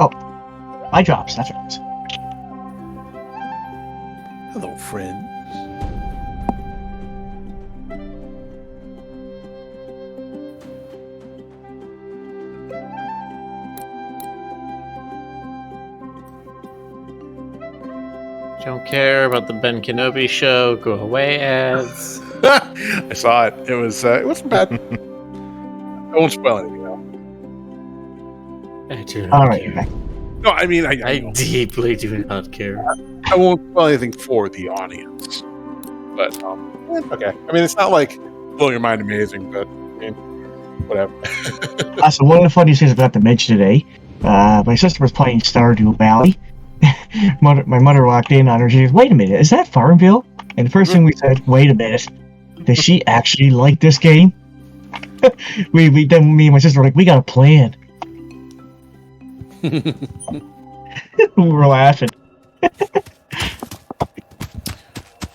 Oh, my drops. That's right. Hello, friend. Don't care about the Ben Kenobi show. Go away ads. I saw it. It wasn't bad. I won't spoil anything though. I do not All right, care. you're back. No, I mean I deeply do not care. I won't spoil anything for the audience. But okay. I mean, it's not like blow your mind amazing, but I mean, whatever. So one of the funniest things I forgot to mention today, my sister was playing Stardew Valley. My mother walked in on her. She goes, "Wait a minute, is that Farmville?" And the first thing we said, "Wait a minute, does she actually like this game?" Then me and my sister were like, "We got a plan." We were laughing.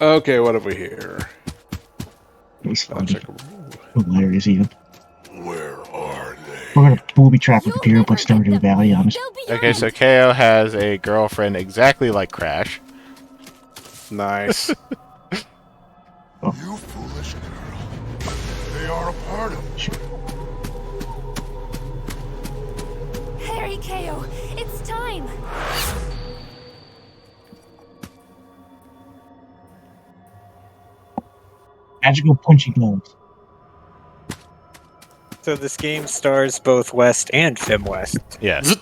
Okay, what have we here? It was I'll funny. check. Hilarious even. Where are they? We're gonna booby trap the computer and put Stardew Valley on us. Okay, so Kao has a girlfriend exactly like Crash. Nice. You foolish girl. They are a part of me. Hurry, Kao! It's time! Magical punching gloves. So this game stars both West and FemWest. Yes.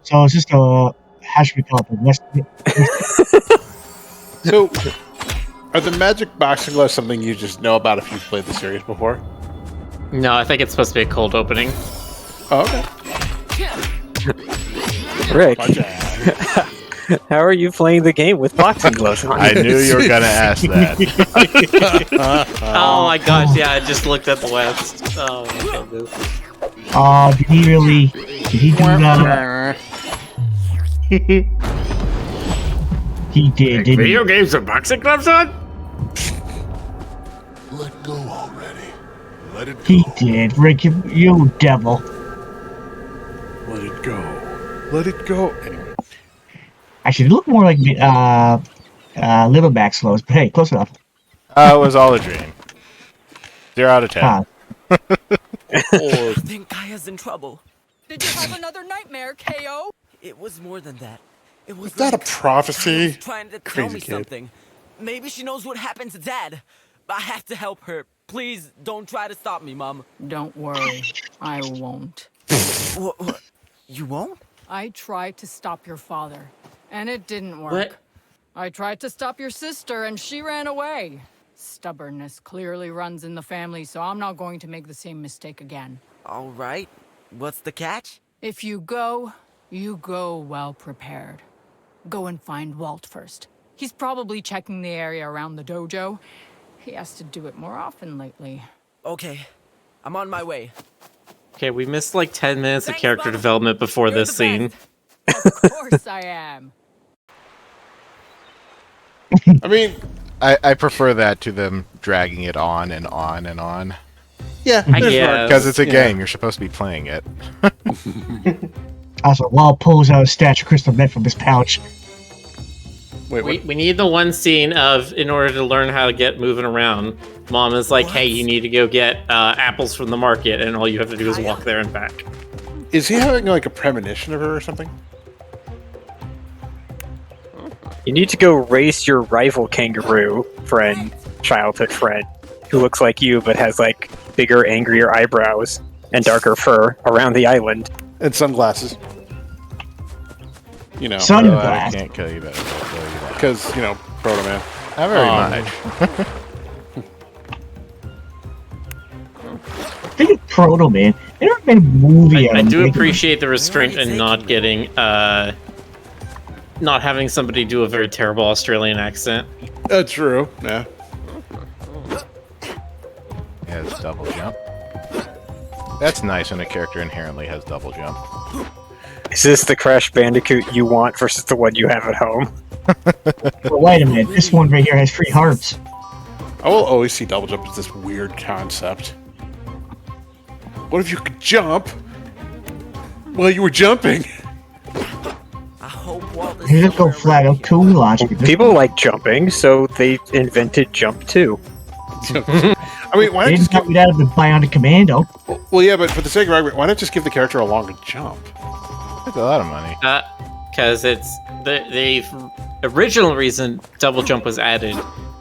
So it's just a how should we call it? The West. So, are the magic boxing gloves something you just know about if you've played the series before? No, I think it's supposed to be a cold opening. Oh, okay. Rick, Punch out. how are you playing the game with boxing gloves on? I knew you were gonna ask that. Oh my gosh, yeah, I just looked at the West. Oh my goodness. Oh, did he really? Did he do that? He did, didn't he? games with boxing gloves on? Let go already. Let it go. He did. Rick, you devil. Let it go. Let it go. Anyway. Actually, they look more like Littleback slows, but hey, close enough. It was all a dream. 0 out of 10. Ah, I think Kaya's in trouble. Did you have another nightmare, KO? It was more than that. It was Is that a like prophecy? Kaya's trying to tell Crazy me kid. something. Maybe she knows what happened to Dad. I have to help her. Please don't try to stop me, Mom. Don't worry, I won't. What? You won't? I tried to stop your father, and it didn't work. What? I tried to stop your sister, and she ran away. Stubbornness clearly runs in the family, so I'm not going to make the same mistake again. All right. What's the catch? If you go well prepared. Go and find Walt first. He's probably checking the area around the dojo. He has to do it more often lately. Okay. I'm on my way. Okay, we missed like 10 minutes of Thanks, character Mama. development before You're this the scene. best. Of course I am. I mean, I prefer that to them dragging it on and on and on. yeah, I there's guess. one- Because it's a yeah. game, you're supposed to be playing it. also, Walt pulls out a statue of crystal meth from his pouch. Wait, what? We need the one scene of, in order to learn how to get moving around, Mom is like, hey, you need to go get apples from the market, and all you have to do is walk there and back. Is he having like a premonition of her or something? You need to go race your rival kangaroo friend, childhood friend, who looks like you but has like bigger, angrier eyebrows and darker fur around the island. And sunglasses. You know, I Sunglasses. can't kill you better. I'll kill you that. because you know, Proto Man. Not very much. Think of Proto Man. They never made a movie out I of do him. appreciate the restraint in not getting, not having somebody do a very terrible Australian accent. True. Yeah. Yeah, it's double jump. That's nice when a character inherently has double jump. Is this the Crash Bandicoot you want versus the one you have at home? But wait a minute, this one right here has 3 hearts. I will always see double jump as this weird concept. What if you could jump Well, you were jumping. I hope Walt is You just go somewhere flat around out to logic. People like jumping, so they invented jump too. I mean, why They not just didn't give? copy that of the Bionic Commando. Well, yeah, but for the sake of argument, why not just give the character a longer jump? That's a lot of money. Because it's the original reason double jump was added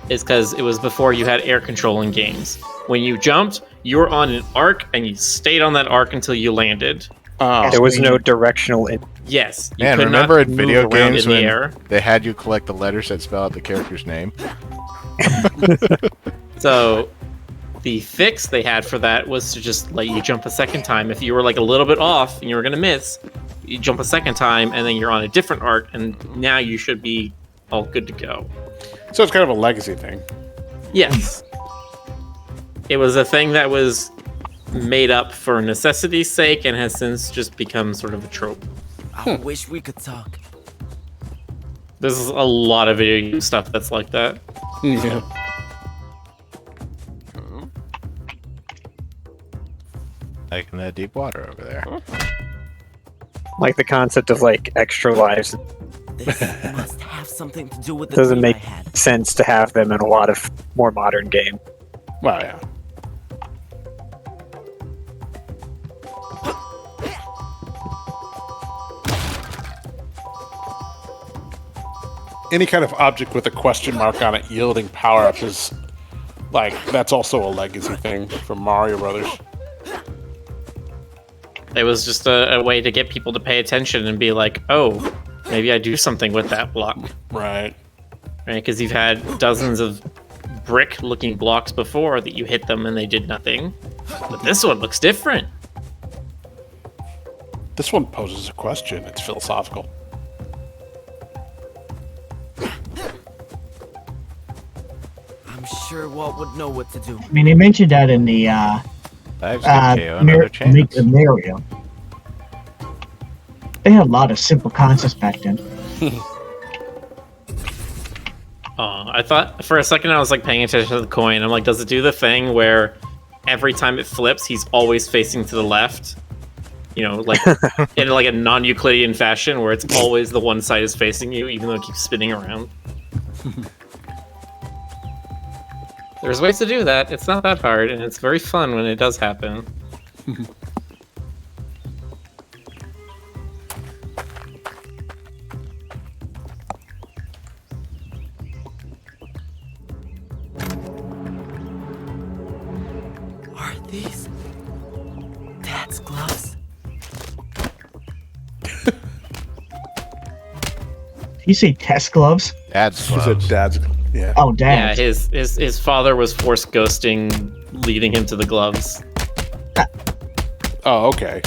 is because it was before you had air control in games. When you jumped, you were on an arc and you stayed on that arc until you landed. There was no directional. Yes, you Man, could remember not in video move around games in the when air. they had you collect the letters that spell out the character's name? So the fix they had for that was to just let you jump a second time. If you were like a little bit off and you were gonna miss, you jump a second time and then you're on a different arc, and now you should be all good to go. So it's kind of a legacy thing. Yes. It was a thing that was made up for necessity's sake and has since just become sort of a trope. I wish we could talk. There's a lot of video game stuff that's like that. Yeah. Like in that deep water over there. Like the concept of like extra lives This must have something to do with the doesn't dream make I had. sense to have them in a lot of more modern games. Well, yeah. Any kind of object with a question mark on it yielding power-ups is like that's also a legacy thing from Mario Brothers. It was just a way to get people to pay attention and be like, oh, maybe I do something with that block. Right. Right? Because you've had dozens of brick-looking blocks before that you hit them and they did nothing. But this one looks different. This one poses a question. It's philosophical. I'm sure Walt would know what to do. I mean, they mentioned that in the Lives give KO another chance. Make the Mario. They had a lot of simple concepts back then. I thought for a second I was like paying attention to the coin. I'm like, does it do the thing where every time it flips, he's always facing to the left? You know, like in like a non-Euclidean fashion where it's always the one side is facing you, even though it keeps spinning around. There's ways to do that. It's not that hard, and it's very fun when it does happen. Are these Dad's gloves? Did you say test gloves? Dad's He said gloves. dad's. Yeah. Oh, Yeah, dad. his father was force ghosting, leading him to the gloves. Oh, okay.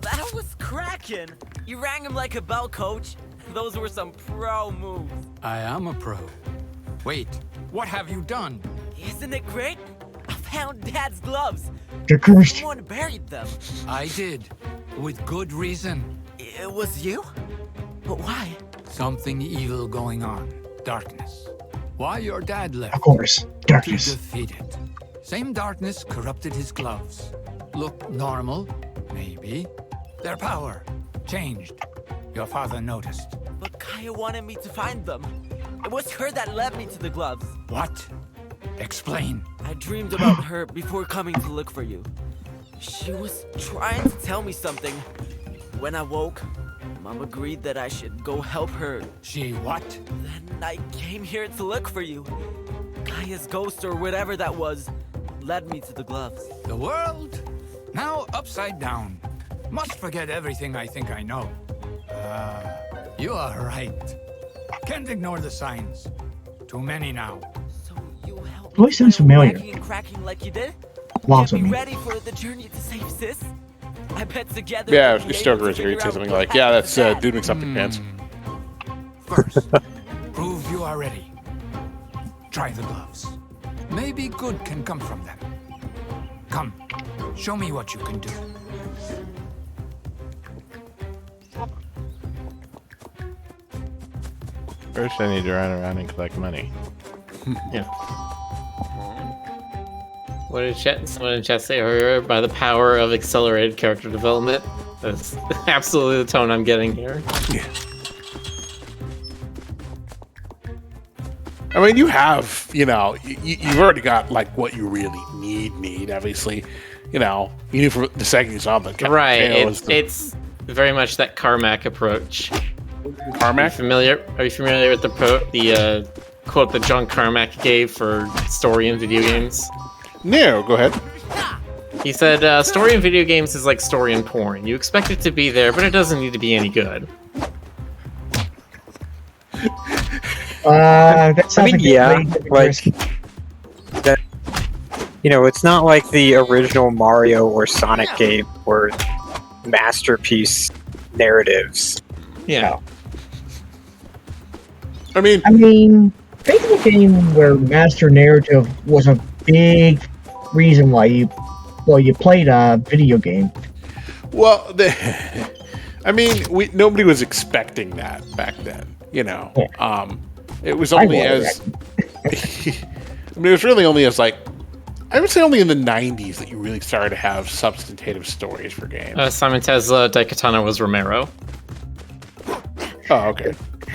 That was cracking! You rang him like a bell, coach. Those were some pro moves. I am a pro. Wait, what have you done? Isn't it great? I found Dad's gloves. You're cursed. Someone buried them. I did, with good reason. It was you? But why? Something evil going on. Darkness. Why your dad left? Of course. To Darkness. defeat it. Same darkness corrupted his gloves. Look normal, maybe. Their power changed. Your father noticed. But Kaya wanted me to find them. It was her that led me to the gloves. What? Explain. I dreamed about her before coming to look for you. She was trying to tell me something. When I woke, Mom agreed that I should go help her. She what? Then I came here to look for you. Kaya's ghost or whatever that was led me to the gloves. The world? Now upside down. Must forget everything I think I know. You are right. Can't ignore the signs. Too many now. So you helped Voice sounds Kaya familiar. cracking and cracking like you did? Lots Get of me me. ready for the journey to save Sis? I bet together. Yeah, we'll be Stoker able is to agreed to figure something out like, what yeah, happened that's to Dad. Dude McSomething Pants. First, prove you are ready. Try the gloves. Maybe good can come from them. Come, show me what you can do. First, I need to run around and collect money. Yeah. What did someone in chat say earlier? By the power of accelerated character development. That's absolutely the tone I'm getting here. Yeah. I mean, you have, you've already got like what you really need. Obviously, you need for the second you saw the right. It's very much that Carmack approach. Carmack? Are you familiar with the quote that John Carmack gave for story in video games? No, go ahead. He said, story in video games is like story in porn. You expect it to be there, but it doesn't need to be any good. That sounds that, it's not like the original Mario or Sonic game were masterpiece narratives. Yeah. I mean, think of a game where master narrative was a big reason why you played a video game. Well, nobody was expecting that back then. Yeah. It was only it was really only as like, I would say only in the 90s that you really started to have substantive stories for games. Simon Tesla, Daikatana was Romero. Oh, okay.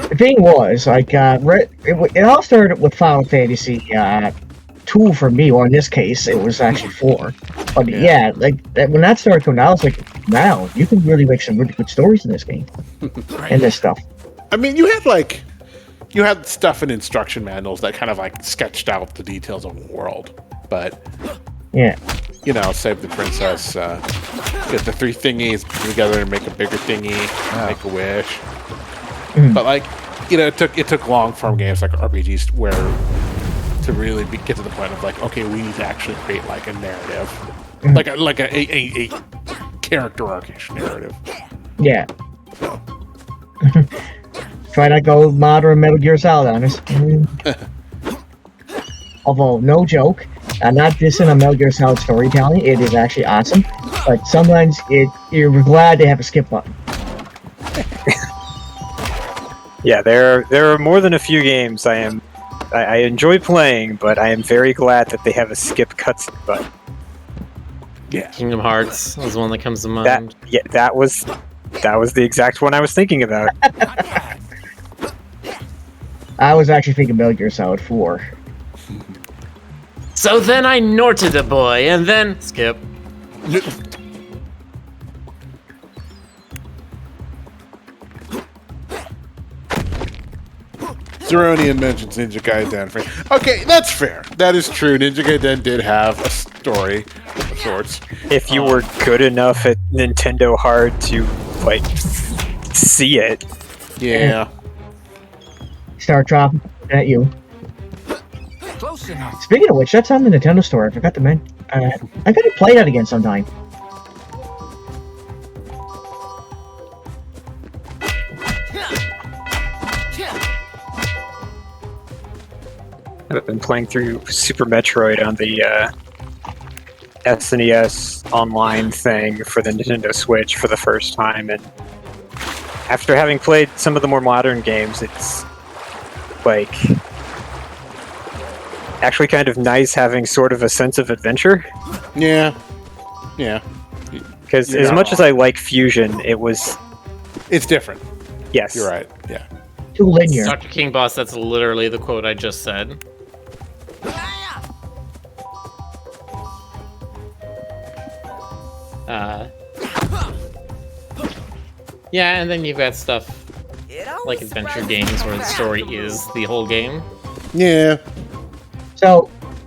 The thing was, it all started with Final Fantasy 2 for me, or in this case, it was actually 4. But when that started coming out, I was like, wow, you can really make some really good stories in this game. And this stuff. I mean, you had stuff in instruction manuals that kind of like sketched out the details of the world. But, save the princess, get the 3 thingies, put them together and make a bigger thingy, make a wish. Mm. But it took long form games like RPGs to really get to the point of like, okay, we need to actually create like a narrative, like a character arc-ish narrative. Yeah. Try not to go modern Metal Gear Solid on us. Although, no joke, I'm not dissing a Metal Gear Solid storytelling. It is actually awesome, but sometimes you're glad they have a skip button. Yeah, there are more than a few games I enjoy playing, but I am very glad that they have a skip cutscene button. Yeah, Kingdom Hearts was one that comes to mind. That was the exact one I was thinking about. I was actually thinking Metal Gear Solid 4. So then I norted the boy, and then skip. Zeronian mentions Ninja Gaiden. Okay, that's fair. That is true. Ninja Gaiden did have a story of sorts. If you were good enough at Nintendo Hard to, see it. Yeah. Start dropping at you. Close enough. Speaking of which, that's on the Nintendo Store. I forgot to mention. I gotta play that again sometime. I've been playing through Super Metroid on the SNES online thing for the Nintendo Switch for the first time, and after having played some of the more modern games, it's actually kind of nice having sort of a sense of adventure. Yeah. Because as much as I like Fusion, it's different. Yes. You're right, yeah. Too linear. Dr. King Boss, that's literally the quote I just said. Yeah, and then you've got stuff like adventure games where the story is the whole game. Yeah.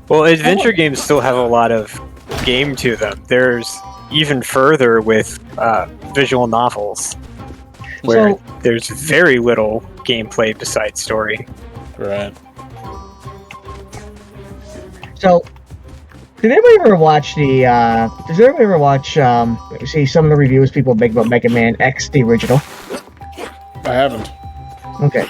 Well, adventure games still have a lot of game to them. There's even further with visual novels, where there's very little gameplay besides story. Right. So, did anybody ever watch see some of the reviews people make about Mega Man X, the original? I haven't. Okay.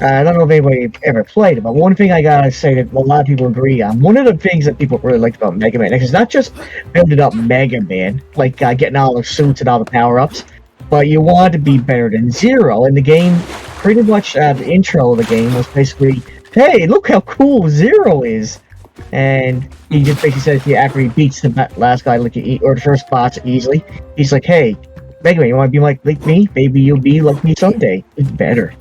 I don't know if anybody ever played it, but one thing I gotta say that a lot of people agree on, one of the things that people really liked about Mega Man X is not just building up Mega Man, getting all the suits and all the power-ups, but you want to be better than Zero. And the game, pretty much the intro of the game was basically, hey, look how cool Zero is. And he just basically says, yeah, after he beats the last guy, like, or the first boss easily, he's like, hey, Mega Man, you want to be like me? Maybe you'll be like me someday. It's better.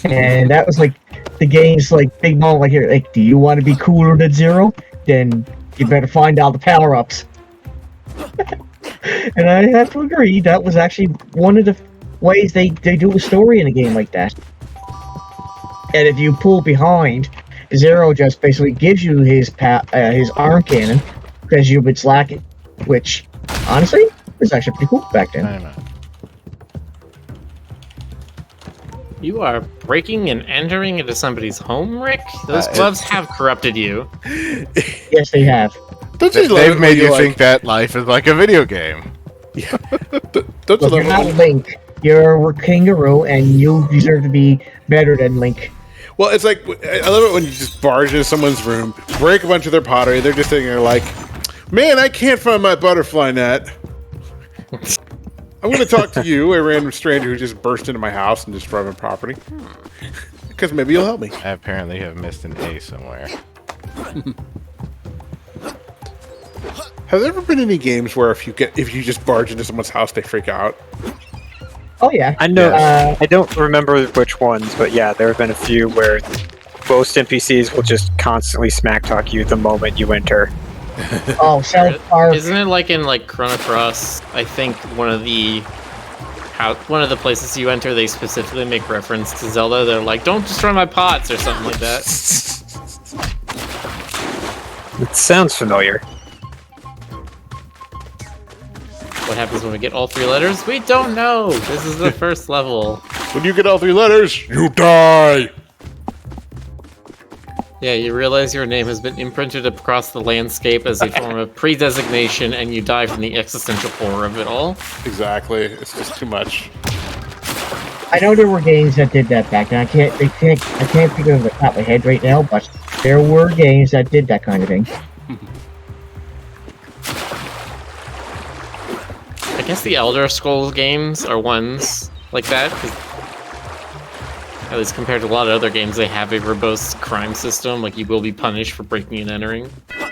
And that was like the game's like big moment, like, here, like, do you want to be cooler than Zero? Then you better find all the power-ups. And I have to agree, that was actually one of the ways they do a story in a game like that. And if you pull behind, Zero just basically gives you his arm cannon because you've been slacking, which honestly was actually pretty cool back then. I know. You are breaking and entering into somebody's home, Rick? Those gloves have corrupted you. Yes, they have. They've made you think that life is like a video game. Yeah. Look, you're not Link. You're a kangaroo, and you deserve to be better than Link. Well, it's like, I love it when you just barge into someone's room, break a bunch of their pottery, they're just sitting there like, man, I can't find my butterfly net. I'm going to talk to you, a random stranger who just burst into my house and destroyed my property. Because maybe you'll help me. I apparently have missed an A somewhere. Have there ever been any games where if you just barge into someone's house, they freak out? Oh yeah. I know. I don't remember which ones, but yeah, there have been a few where most NPCs will just constantly smack talk you the moment you enter. Oh, South Park. Isn't it like in like Chrono Cross? I think one of the places you enter, they specifically make reference to Zelda. They're like, "Don't destroy my pots" or something like that. It sounds familiar. What happens when we get all 3 letters? We don't know! This is the first level. When you get all 3 letters, you die! Yeah, you realize your name has been imprinted across the landscape as a form of pre-designation, and you die from the existential horror of it all. Exactly. It's just too much. I know there were games that did that back then. I can't think of the top of my head right now, but there were games that did that kind of thing. I guess the Elder Scrolls games are ones like that, 'cause at least compared to a lot of other games, they have a verbose crime system, like you will be punished for breaking and entering.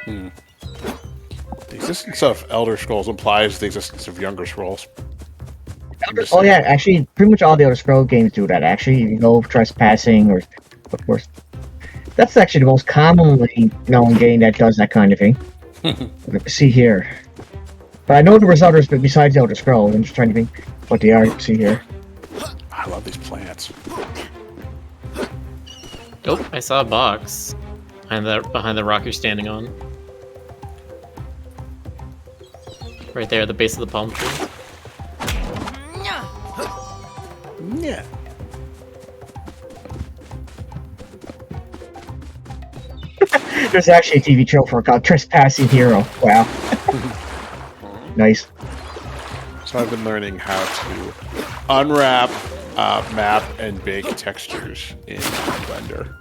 The existence of Elder Scrolls implies the existence of Younger Scrolls. Oh yeah, actually, pretty much all the Elder Scrolls games do that, actually. You know, trespassing, or, of course, that's actually the most commonly known game that does that kind of thing. Let's see here. But I know there was others, but besides Elder Scrolls, I'm just trying to think what they are. See here. I love these plants. Oh, I saw a box behind the rock you're standing on. Right there at the base of the palm tree. Yeah. There's actually a TV show for it called Trespassing Hero. Wow. Nice. So I've been learning how to unwrap, map, and bake textures in Blender,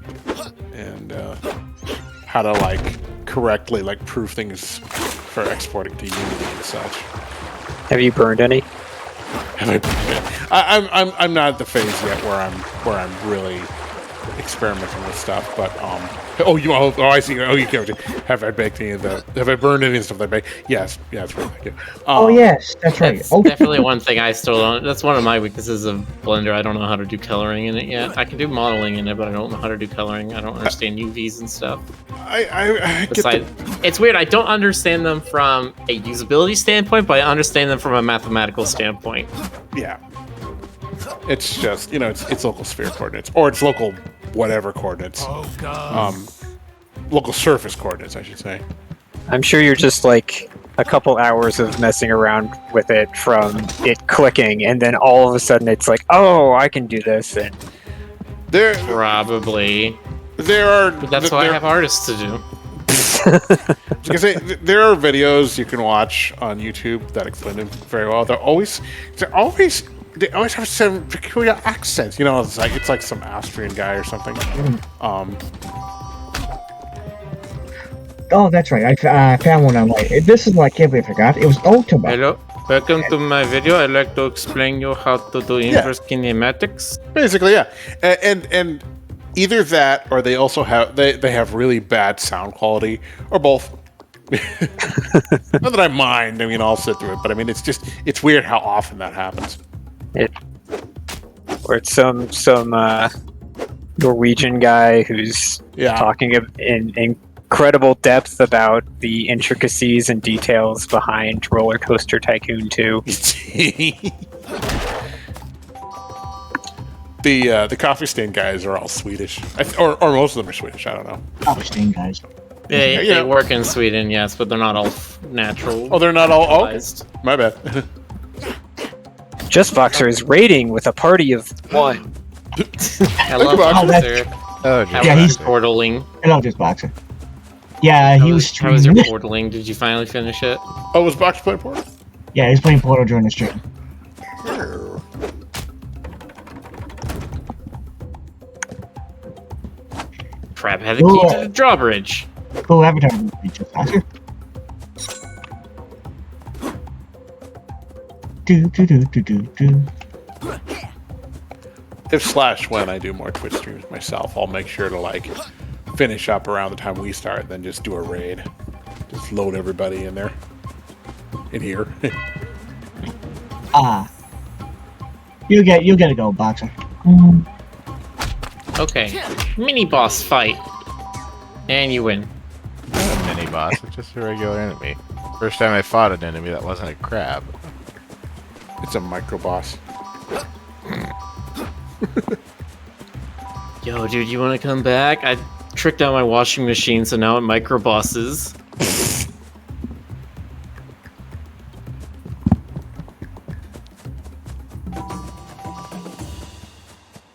and how to like correctly like proof things for exporting to Unity and such. Have you burned any? I'm not at the phase yet where I'm really experimenting with stuff, but I see. Oh, you can't. Have I baked any of the? Have I burned any of the stuff that I baked? Yes, it's really good. Oh yes, that's right. That's definitely one thing I still don't. That's one of my weaknesses of Blender. I don't know how to do coloring in it yet. I can do modeling in it, but I don't know how to do coloring. I don't understand UVs and stuff. It's weird. I don't understand them from a usability standpoint, but I understand them from a mathematical standpoint. Yeah. It's just, it's local sphere coordinates, or it's local whatever coordinates. Oh, God. Local surface coordinates, I should say. I'm sure you're just like a couple hours of messing around with it from it clicking, and then all of a sudden it's like, oh, I can do this. And probably. But that's why I have artists to do. There are videos you can watch on YouTube that explain it very well. They always have some peculiar accents. It's like some Austrian guy or something. Oh, that's right. I found one online. This is what I can't believe I forgot. It was Ultima. Hello, welcome to my video. I'd like to explain you how to do inverse kinematics. Basically, yeah. And Either that, or they also have they have really bad sound quality, or both. Not that I mind. I mean, I'll sit through it, but I mean, it's weird how often that happens. Or it's some Norwegian guy who's talking in incredible depth about the intricacies and details behind Roller Coaster Tycoon 2. The coffee stain guys are all Swedish, or most of them are Swedish. I don't know. Coffee stain guys. They work in Sweden, yes, but they're not all natural. Oh, they're not all. Oh, my bad. Justboxer is raiding with a party of 1. I love Boxer. He's portaling. I love Justboxer. Yeah, he was streaming. How was your portaling? Did you finally finish it? Oh, was Boxer playing Portal? Yeah, he was playing Portal during the stream. Crab had the key to the drawbridge. Cool advertising, Justboxer. If / when I do more Twitch streams myself, I'll make sure to like finish up around the time we start, then just do a raid. Just load everybody in there. In here. You'll get a go, Boxer. Okay. Mini boss fight. And you win. Not a mini boss, it's just a regular enemy. First time I fought an enemy that wasn't a crab. It's a micro boss. Yo, dude, you want to come back? I tricked out my washing machine, so now it micro bosses.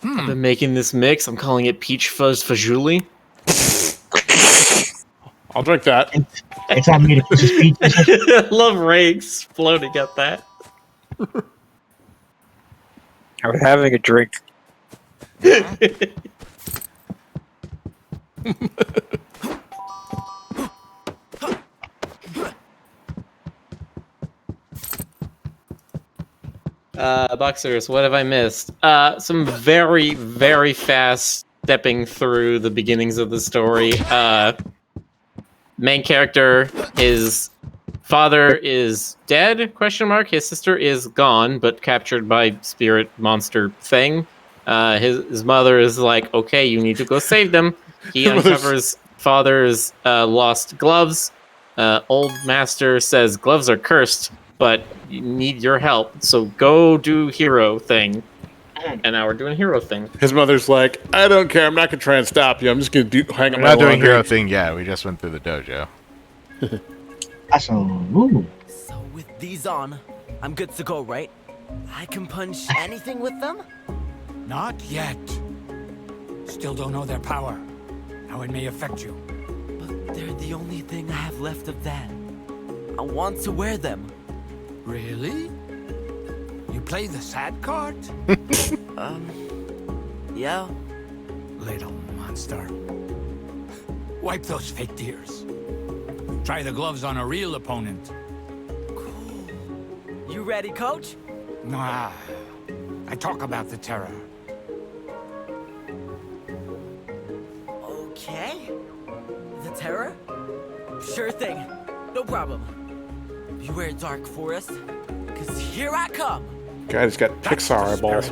I've been making this mix. I'm calling it peach fuzz fajuli. I'll drink that. It's not me to push his peach. I love Ray exploding at that. I was having a drink. Boxers, what have I missed? Some very, very fast stepping through the beginnings of the story. Main character, his father is dead, ? His sister is gone, but captured by spirit monster thing. His mother is like, okay, you need to go save them. He uncovers father's lost gloves. Old master says gloves are cursed, but you need your help, so go do hero thing. And now we're doing hero thing. His mother's like, I don't care, I'm not gonna try and stop you, I'm just gonna hang up my We're not doing laundry. hero thing yet, we just went through the dojo. So with these on, I'm good to go, right? I can punch anything with them? Not yet. Still don't know their power. How it may affect you. But they're the only thing I have left of that. I want to wear them. Really? You play the sad card? Yeah. Little monster. Wipe those fake tears. Try the gloves on a real opponent. Cool. You ready, coach? Nah. I talk about the terror. Okay. The terror? Sure thing. No problem. Beware, Dark Forest. Cause here I come. Guy's got Pixar eyeballs.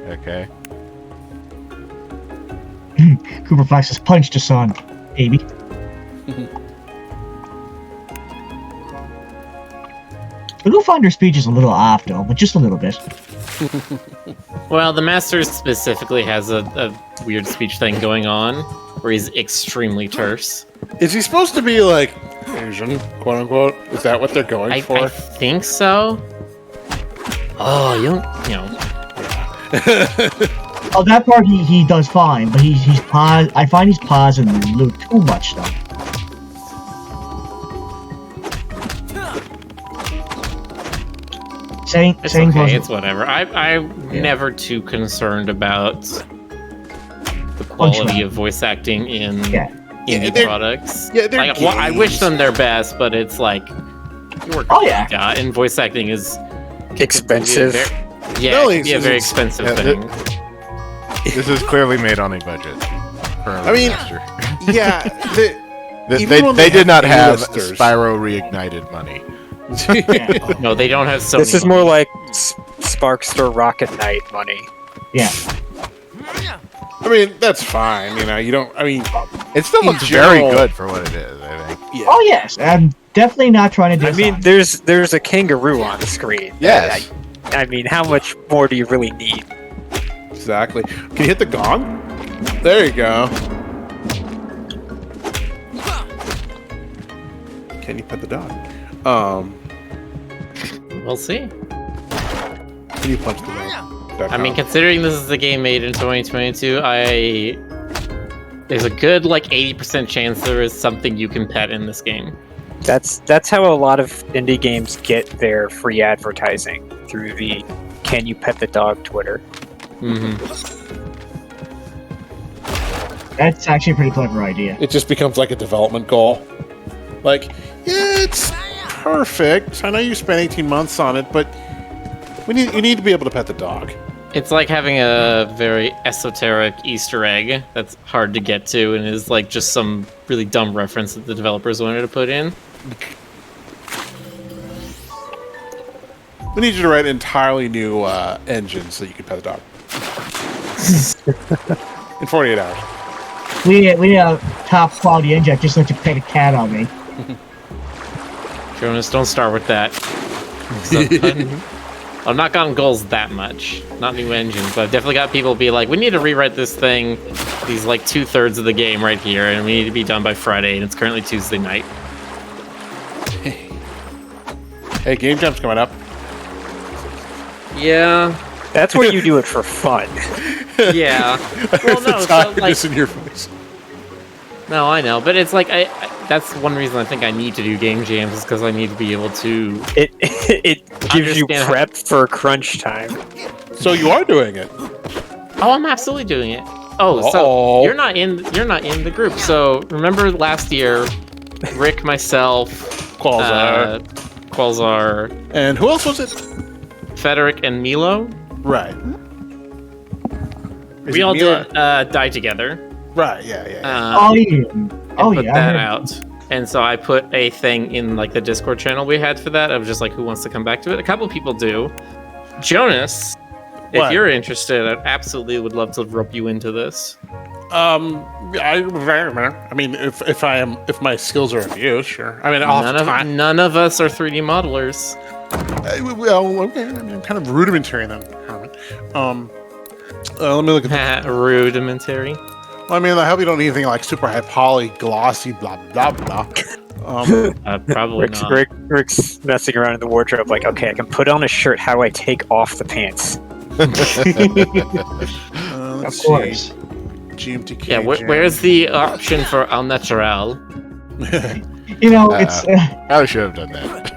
Okay. Cooper Flax has punched his son, baby. The Go-Finder speech is a little off, though, but just a little bit. Well, the Master specifically has a weird speech thing going on, where he's extremely terse. Is he supposed to be, like, Asian, quote-unquote? Is that what they're going for? I think so. Oh, you know. Oh, that part he does fine, but he's paused. I find he's pausing a little too much, though. It's okay, it's whatever. I'm never too concerned about the quality of voice acting in indie products. Yeah, they're like, well, I games. wish them their best, but it's like you work and voice acting is Expensive. No, it can be a it's- very expensive yeah, thing. This is clearly made on a budget. I mean, yeah, they did not have A-listers. Spyro reignited money. No, they don't have so. This is more like Sparkster Rocket Knight money. Yeah. I mean, that's fine. You know, you don't. I mean, It still in looks general- very good for what it is, I think. Yeah. Oh yes, I'm definitely not trying to do. I mean, there's a kangaroo on the screen. Yes. I mean, how much more do you really need? Exactly. Can you hit the gong? There you go. Can you pet the dog? We'll see. Can you punch the dog? I mean, considering this is a game made in 2022, there's a good like 80% chance there is something you can pet in this game. That's how a lot of indie games get their free advertising, through the "Can you pet the dog" Twitter. That's actually a pretty clever idea. It just becomes like a development goal. Like, yeah, it's perfect. I know you spent 18 months on it, but you need to be able to pet the dog. It's like having a very esoteric Easter egg that's hard to get to and is like just some really dumb reference that the developers wanted to put in. We need you to write entirely new engines so you can pet the dog. In 48 hours. We need a top quality engine. Just let you pet a cat on me. Jonas, don't start with that. I've not gotten goals that much. Not new engines, but I've definitely got people be like, we need to rewrite this thing, these like 2/3 of the game right here, and we need to be done by Friday, and it's currently Tuesday night. Hey, Game Jump's coming up. Yeah. That's where you do it for fun. Yeah. Well, no, the so, like, tiredness in your voice. no, I know, but it's like that's one reason I think I need to do game jams is because I need to be able to. It gives you Understand how- prep for crunch time. So you are doing it. Oh, I'm absolutely doing it. Oh, Uh-oh. so you're not in the group. So remember last year, Rick, myself, Qualzar, And who else was it? Federic, and Milo. Right. We all did Die Together. Right, yeah. Oh yeah. Oh Put yeah. that out. And so I put a thing in like the Discord channel we had for that of just like who wants to come back to it. A couple people do. Jonas, if What? you're interested, I absolutely would love to rope you into this. I mean, if my skills are of use, sure. I mean, None of us are 3D modelers. Well, okay. I mean, I'm kind of rudimentary then. Let me look at the. Rudimentary. Well, I mean, I hope you don't need anything like super high poly, glossy, blah blah blah. Probably not. Rick's messing around in the wardrobe, like, okay, I can put on a shirt. How do I take off the pants? Let's Of course. see. GMTK. Yeah, where's the option for au natural? You know, it's I should have done that.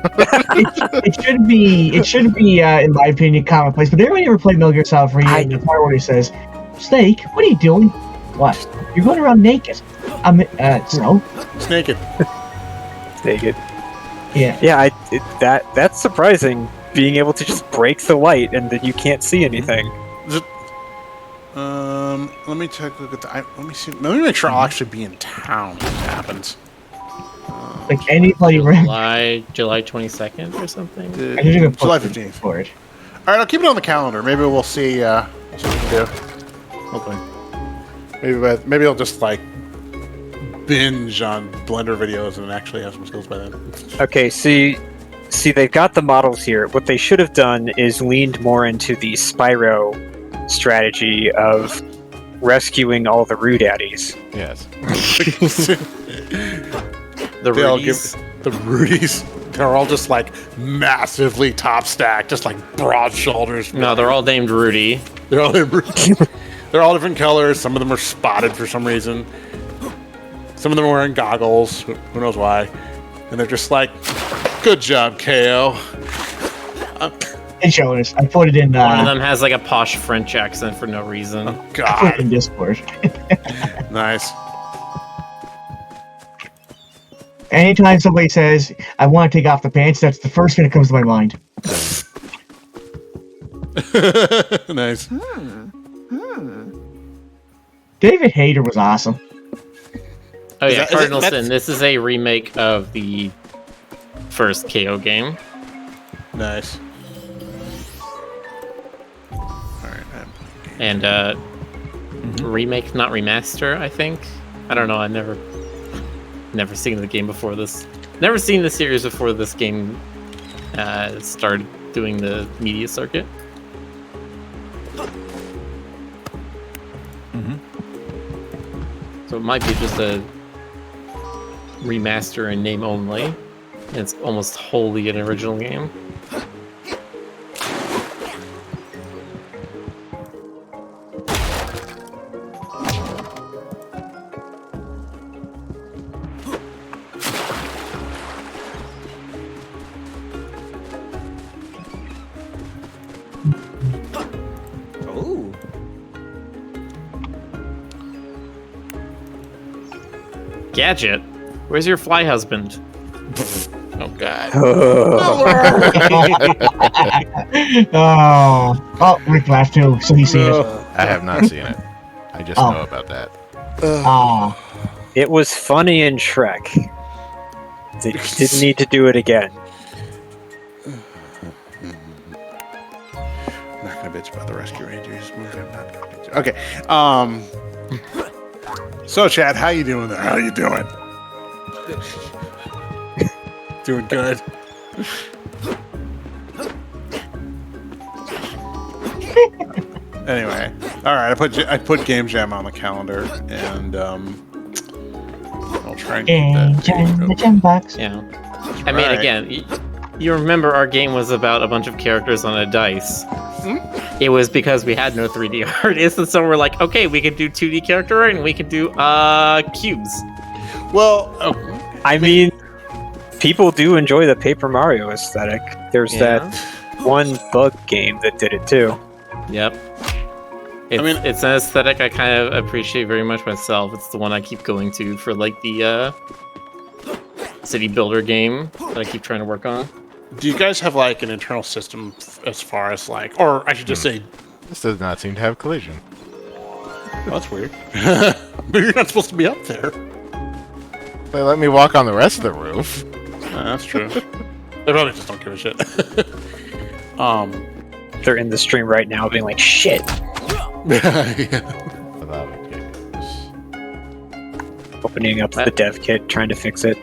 it should be in my opinion commonplace. But everybody ever played Metal Gear Solid 3 and the part where he says, "Snake, what are you doing? What? You're going around naked." So Naked. Naked. yeah. Yeah, that's surprising. Being able to just break the light and then you can't see anything. Let me take a look at the. Let me see. Let me make sure I'll actually be in town when it happens. Like anybody July 22nd or something? I didn't even July put 15th. for it. All right, I'll keep it on the calendar. Maybe we'll see. What we can do. Hopefully, maybe I'll just like binge on Blender videos and actually have some skills by then. Okay, see, they've got the models here. What they should have done is leaned more into the Spyro strategy of rescuing all the Roo Daddies. Yes. The They all Rudies. the Rudies. They're all just like massively top stacked, just like broad shoulders. No, they're all named Rudy. They're all they're all different colors. Some of them are spotted for some reason. Some of them are wearing goggles. Who knows why? And they're just like, "Good job, KO." Hey, Jonas, I put it in. One of them has like a posh French accent for no reason. Oh I put it God, in Discord. nice. Anytime somebody says, I want to take off the pants, that's the first thing that comes to my mind. Nice. David Hayter was awesome. Oh yeah, Is that- Cardinal that's- Sin. This is a remake of the first KO game. Nice. Alright, And remake, not remaster, I think. I don't know, I never seen the game before this. Never seen the series before this game started doing the media circuit. So it might be just a remaster in name only. And it's almost wholly an original game. Oh. Gadget, where's your fly husband? Oh god. Oh, Rick laughed too, so he's seen it. I have not seen it. I just know about that. Oh, It was funny in Shrek. They didn't need to do it again. I'm not gonna bitch about the Rescue Rangers movie. I'm not gonna bitch. Okay. So Chad, how you doing there? How you doing? Doing good. Anyway, all right. I put Game Jam on the calendar, and I'll try and keep that. the gem box. Yeah. I mean, Right. again, you remember our game was about a bunch of characters on a dice. It was because we had no 3D artists, and so we're like, okay, we could do 2D character art, and we could do cubes. Well, I mean, people do enjoy the Paper Mario aesthetic. There's that one bug game that did it too. Yep. It's an aesthetic I kind of appreciate very much myself. It's the one I keep going to for like the city builder game that I keep trying to work on. do you guys have like an internal system as far as like, or I should just say, This does not seem to have collision. well, that's weird. But you're not supposed to be up there. They let me walk on the rest of the roof. That's true. They probably just don't give a shit. They're in the stream right now being like, shit. Without a kick. Opening up the dev kit, trying to fix it.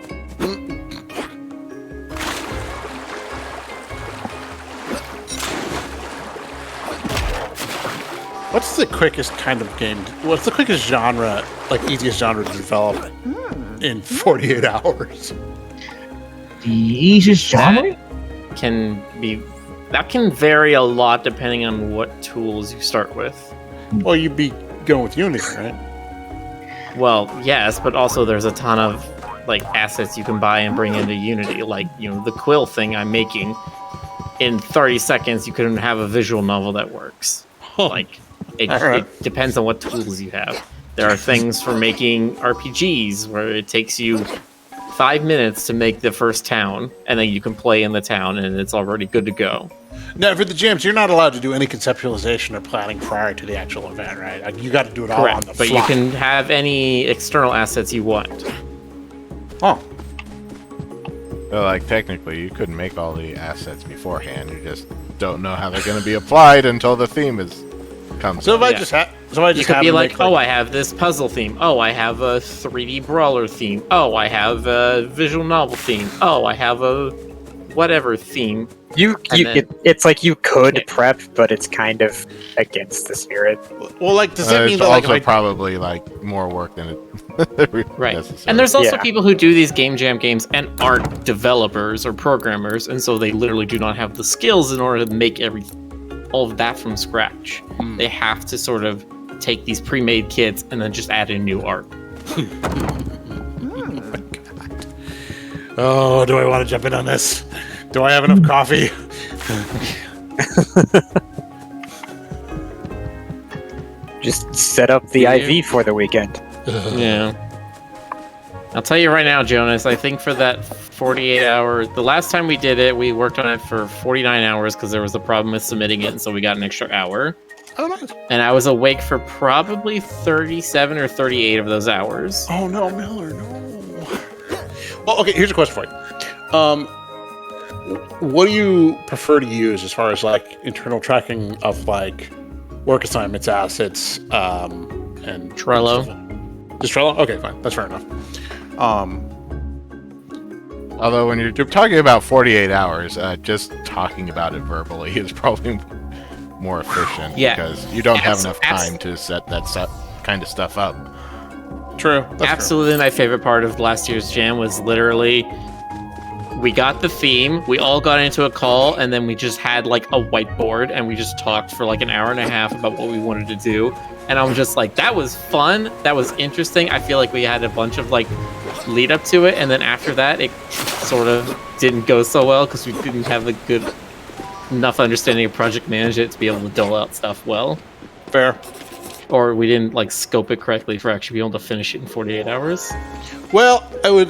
What's the quickest kind of game? What's the quickest genre, like easiest genre to develop in 48 hours? The easiest genre? That can vary a lot depending on what tools you start with. Well, you'd be going with Unity, right? Well, yes, but also there's a ton of like assets you can buy and bring into Unity, like the quill thing I'm making. In 30 seconds, you can have a visual novel that works. Like it depends on what tools you have. There are things for making RPGs where it takes you 5 minutes to make the first town, and then you can play in the town, and it's already good to go. Now, for the jams, you're not allowed to do any conceptualization or planning prior to the actual event, right? Like, you got to do it all on the fly. But you can have any external assets you want. Oh. So, like, technically, you couldn't make all the assets beforehand. You just don't know how they're going to be applied until the theme comes. So if I Yeah. just have, so I You just could have be them like, make, oh, I have this puzzle theme. Oh, I have a 3D brawler theme. Oh, I have a visual novel theme. Oh, I have a whatever theme. It's like you could prep, but it's kind of against the spirit. Well, like, does that mean it's that like, also if I, probably like more work than it Right. necessary. And there's also Yeah. people who do these game jam games and aren't developers or programmers, and so they literally do not have the skills in order to make all of that from scratch. They have to sort of take these pre-made kits and then just add in new art. oh, do I want to jump in on this? Do I have enough coffee? Just set up the IV for the weekend. Yeah. I'll tell you right now, Jonas, I think for that 48 hours, the last time we did it, we worked on it for 49 hours because there was a problem with submitting it, and so we got an extra hour. Oh, nice. And I was awake for probably 37 or 38 of those hours. Oh, no, Miller, no. Well, okay, here's a question for you. What do you prefer to use as far as, like, internal tracking of, like, work assignments, assets, and... Trello. Just Trello? Okay, fine. That's fair enough. Although when you're talking about 48 hours, just talking about it verbally is probably more efficient because you don't have enough time to set that kind of stuff up. True. Absolutely, my favorite part of last year's jam was literally we got the theme, we all got into a call, and then we just had like a whiteboard and we just talked for like an hour and a half about what we wanted to do. And I'm just like, that was fun. That was interesting. I feel like we had a bunch of like lead up to it. And then after that, it sort of didn't go so well because we didn't have a good enough understanding of project management to be able to dole out stuff well. Fair. Or we didn't like scope it correctly for actually being able to finish it in 48 hours. Well, I would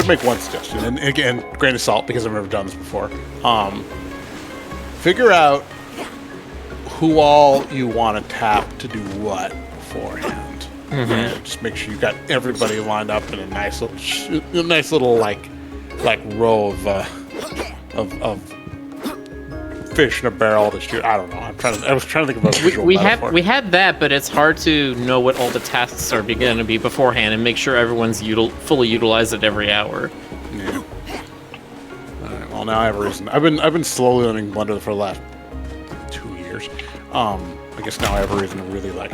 make one suggestion, and again, grain of salt because I've never done this before. Figure out who all you want to tap to do what beforehand. And just make sure you got everybody lined up in a nice little like row of fish in a barrel to shoot. I don't know. I was trying to think of a visual metaphor. We had that, but it's hard to know what all the tasks are going to be beforehand and make sure everyone's fully utilized at every hour. Yeah. All right, well, now I have a reason. I've been slowly learning Blender for the last 2 years. I guess now I have a reason to really like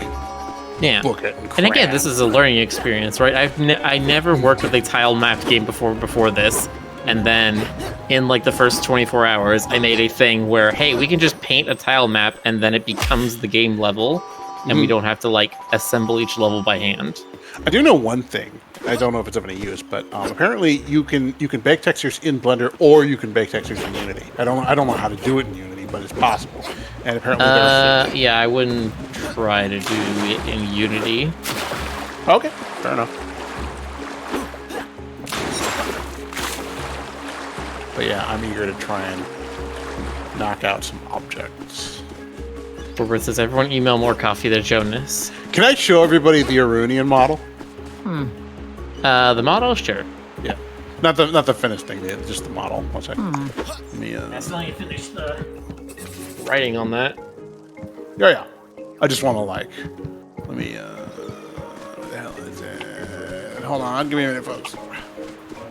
book it and again, this is a learning experience, right? I never worked with a tile mapped game before this, and then in like the first 24 hours I made a thing where, hey, we can just paint a tile map and then it becomes the game level, and we don't have to like assemble each level by hand. I do know one thing. I don't know if it's of any use, but apparently you can bake textures in Blender or you can bake textures in Unity. I don't know how to do it in Unity, but it's possible. And apparently yeah, I wouldn't try to do it in Unity. Okay, fair enough. But yeah, I'm eager to try and knock out some objects. Robert says, everyone email more coffee to Jonas. Can I show everybody the Arunian model? The model? Sure. Yeah. Not the finished thing, just the model. One second. That's not you finished the writing on that. Yeah. I just want to like... Let me... what the hell is it? Hold on, give me a minute, folks.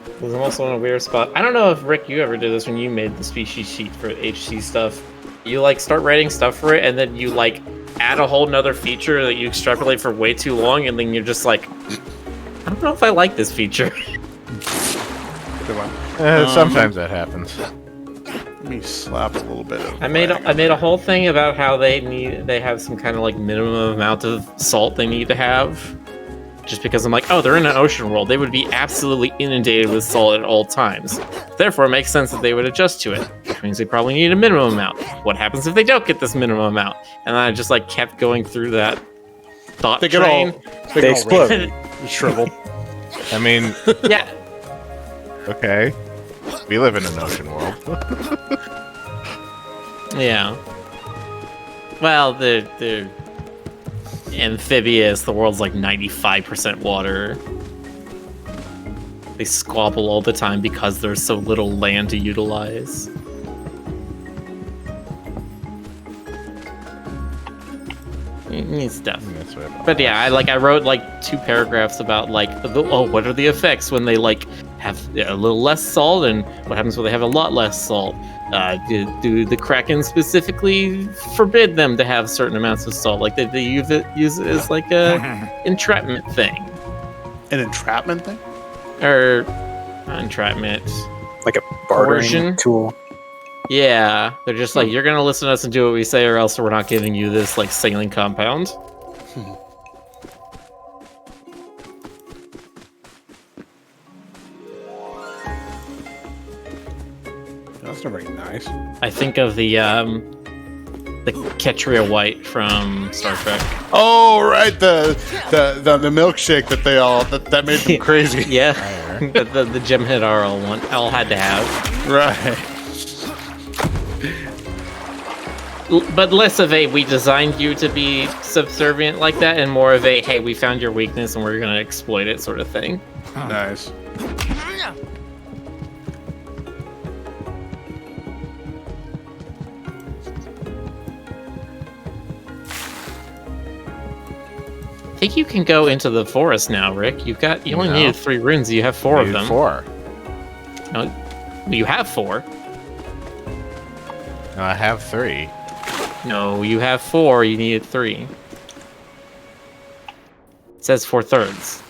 Because I'm also in a weird spot. I don't know if, Rick, you ever did this when you made the species sheet for HC stuff. You, like, start writing stuff for it, and then you, like, add a whole nother feature that you extrapolate for way too long, and then you're just like, I don't know if I like this feature. Good one. Sometimes that happens. Let me slap a little bit of... I made a whole thing about how they have some kind of, like, minimum amount of salt they need to have. Just because I'm like, oh, they're in an ocean world. They would be absolutely inundated with salt at all times. Therefore, it makes sense that they would adjust to it, which means they probably need a minimum amount. What happens if they don't get this minimum amount? And then I just like kept going through that thought train. They explode. Shrivel. I mean, yeah. Okay. We live in an ocean world. Yeah. Well, they're amphibious. The world's like 95% water. They squabble all the time because there's so little land to utilize. Neat stuff. But yeah, I wrote like 2 paragraphs about like what are the effects when they like have a little less salt, and what happens when they have a lot less salt. Do the Kraken specifically forbid them to have certain amounts of salt? Like they use it as like a entrapment thing. An entrapment thing? Or entrapment. Like a bartering coercion tool. Yeah, they're just like, you're gonna listen to us and do what we say, or else we're not giving you this like sailing compound. That's not very nice. I think of the The Ketria White from Star Trek. Oh, right, the milkshake that they all that made them crazy. Yeah, the Jem'Hadar all had to have. Right. But less of a, we designed you to be subservient like that, and more of a, hey, we found your weakness and we're going to exploit it sort of thing. Nice. I think you can go into the forest now, Rick. You only needed 3 runes. You have 4 of them. 4. No, you have 4. No, I have 3. No, you have 4. You needed 3. It says 4/3.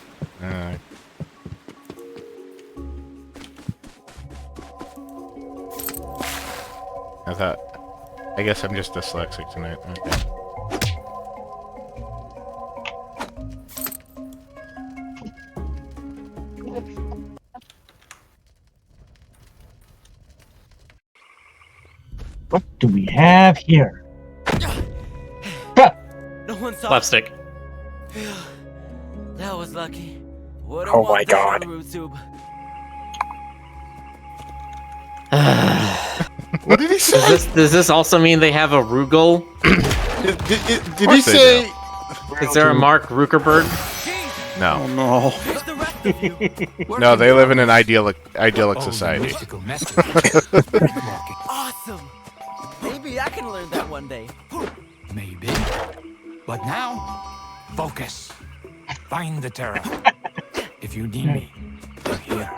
I guess I'm just dyslexic tonight. Okay. What do we have here? No one saw. Slapstick. That was lucky. What Oh my god. What did he say? Does this also mean they have a Rugal? Did he say? Is there a Mark Ruckerberg? No. Oh no. No, they live in an idyllic society. Awesome. Maybe I can learn that one day. Maybe. But now, focus. Find the Terra. If you need me, I'm here.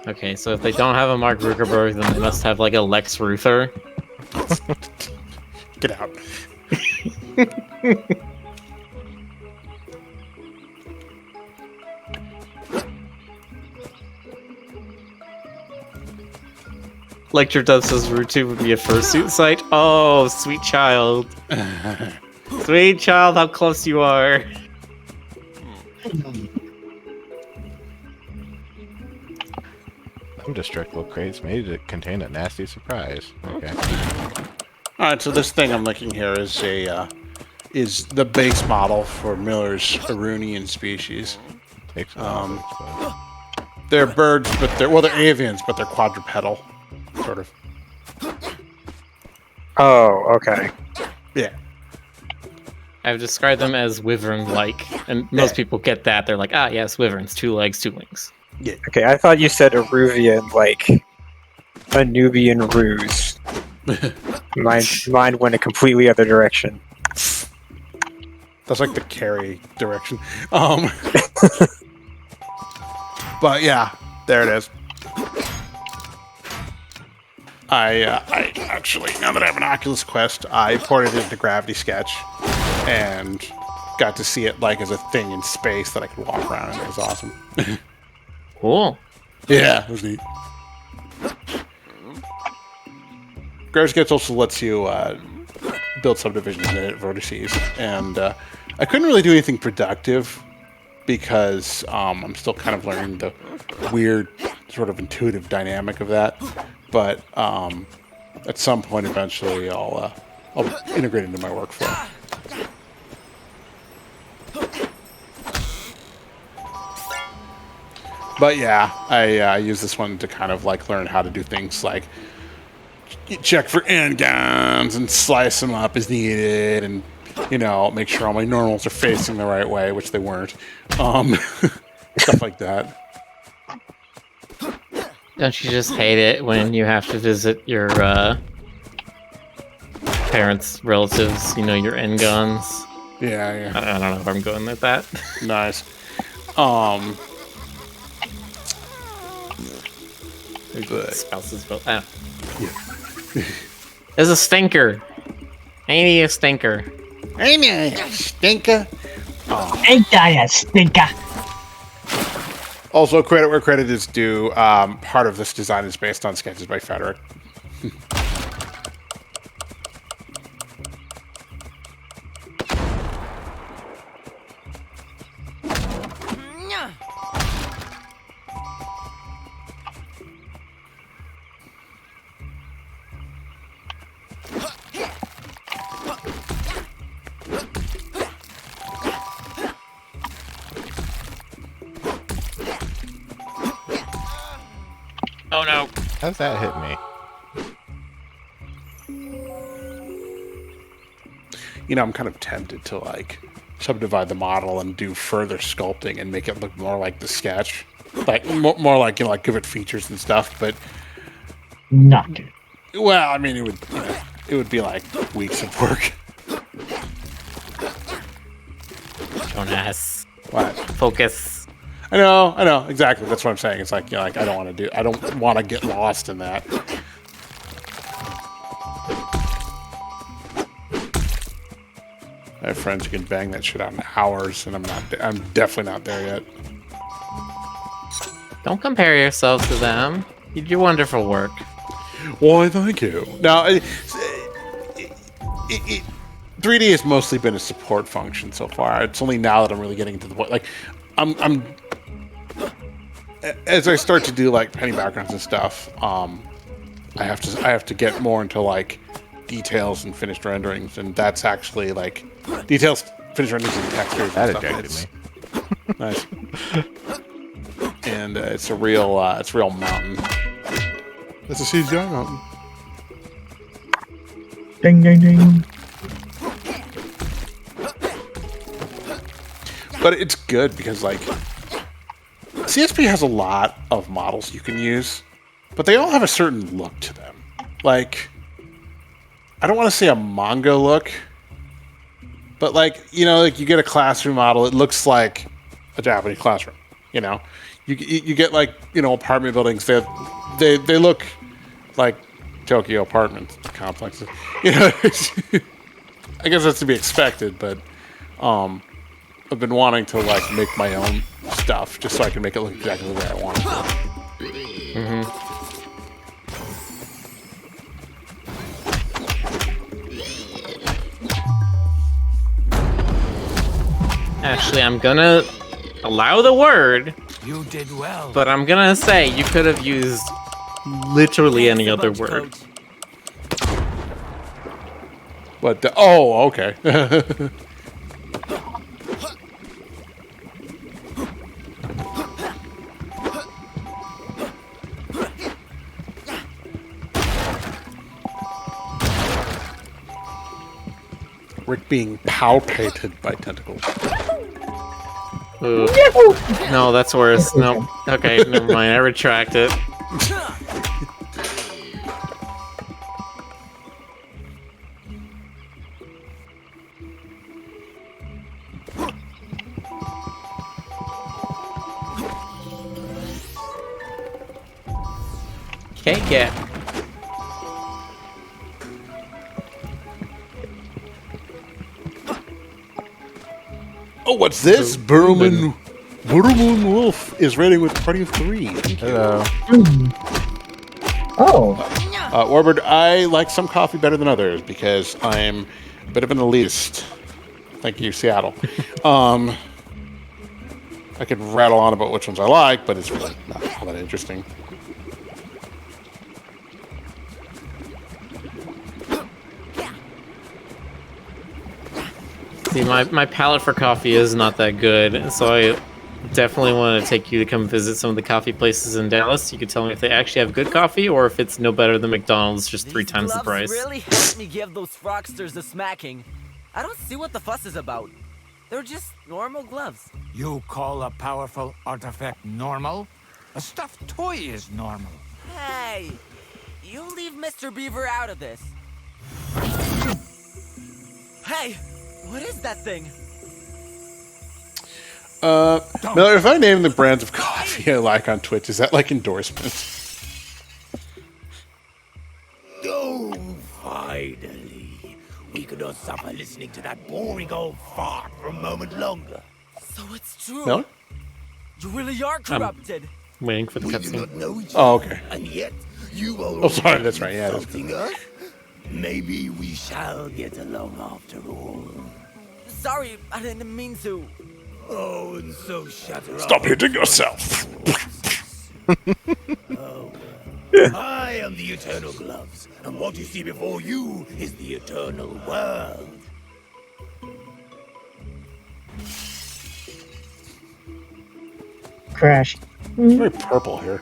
Okay, so if they don't have a Mark Zuckerberg, then they must have like a Lex Luthor. Get out. Lecture Dub says Route 2 would be a fursuit site. Oh, sweet child. Sweet child, how close you are. Indestructible crates made to contain a nasty surprise. Okay. All right, so this thing I'm looking here is is the base model for Miller's Arunian species. They're birds, but they're avians, but they're quadrupedal, sort of. Oh, okay. Yeah. I've described them as wyvern-like, and most people get that. They're like, ah, yes, wyverns, 2 legs, 2 wings. Yeah. Okay, I thought you said Aruvian, like a Nubian ruse. Mine went a completely other direction. That's like the carry direction. But yeah, there it is. I actually, now that I have an Oculus Quest, I ported it into Gravity Sketch and got to see it like as a thing in space that I could walk around in. It was awesome. Cool. Yeah, it was neat. Gravity Sketch also lets you build subdivisions in it, vertices, and I couldn't really do anything productive because I'm still kind of learning the weird, sort of intuitive dynamic of that. But at some point, eventually, I'll integrate it into my workflow. But yeah, I use this one to kind of like learn how to do things like check for endguns and slice them up as needed, and make sure all my normals are facing the right way, which they weren't. Stuff like that. Don't you just hate it when you have to visit your parents, relatives, your end guns? Yeah. I don't know if I'm going with that. Nice. Spouses both. Yeah. There's a stinker. Ain't he a stinker? Ain't I a stinker? Ain't I a stinker? Also, credit where credit is due. Part of this design is based on sketches by Frederick. How's that hit me? You know, I'm kind of tempted to like subdivide the model and do further sculpting and make it look more like the sketch, like more like, you know, like give it features and stuff. But not good. Well, I mean, it would be like weeks of work. Jonas. What? Focus. I know, exactly. That's what I'm saying. It's like, you know, like I don't want to get lost in that. I have friends who can bang that shit out in hours, and I'm definitely not there yet. Don't compare yourself to them. You do wonderful work. Why, thank you. Now, 3D has mostly been a support function so far. It's only now that I'm really getting to the point. Like, I'm as I start to do like penny backgrounds and stuff. I have to get more into like details and finished renderings, and that's actually like details, finished renderings, and textures. That and ejected stuff. me. Nice. And it's a real mountain. It's a CGI mountain. Ding, ding, ding. But it's good because, like, CSP has a lot of models you can use, but they all have a certain look to them. Like, I don't want to say a manga look, but, like, you know, like you get a classroom model, it looks like a Japanese classroom, you know? You get, like, you know, apartment buildings, they look like Tokyo apartment complexes. You know, I guess that's to be expected, but I've been wanting to like make my own stuff just so I can make it look exactly the way I want it to. Mm-hmm. Actually, I'm gonna allow the word. You did well. But I'm gonna say you could have used literally any other word. But oh, okay. Rick being palpated by tentacles. Ooh. No, that's worse. No. Okay, never mind. I retract it. Okay, get. Oh, what's this? Burman Wolf is raiding with a party of 3. Hello. Oh. Warbird, I like some coffee better than others because I'm a bit of an elitist. Thank you, Seattle. I could rattle on about which ones I like, but it's really not all that interesting. See, my palate for coffee is not that good, so I definitely want to take you to come visit some of the coffee places in Dallas. You could tell me if they actually have good coffee or if it's no better than McDonald's, just 3 times the price. Really helped me give those frogsters a smacking. I don't see what the fuss is about. They're just normal gloves. You call a powerful artifact normal? A stuffed toy is normal. Hey, you leave Mr. Beaver out of this. Hey, what is that thing? Miller, if I name the brands of coffee I like on Twitch, is that like endorsement? Oh, finally. We could not suffer listening to that boring old fart for a moment longer. So it's true. No? You really are corrupted. Waiting for the We do cutscene. not know each Oh, other, okay. and yet you are Oh, sorry, that's right, yeah, that's insulting us? Maybe we shall get along after all. Sorry, I didn't mean to. Oh, and so shut her Stop up. hitting yourself! I am the Eternal Gloves, and what you see before you is the Eternal World. Crash. It's very purple here.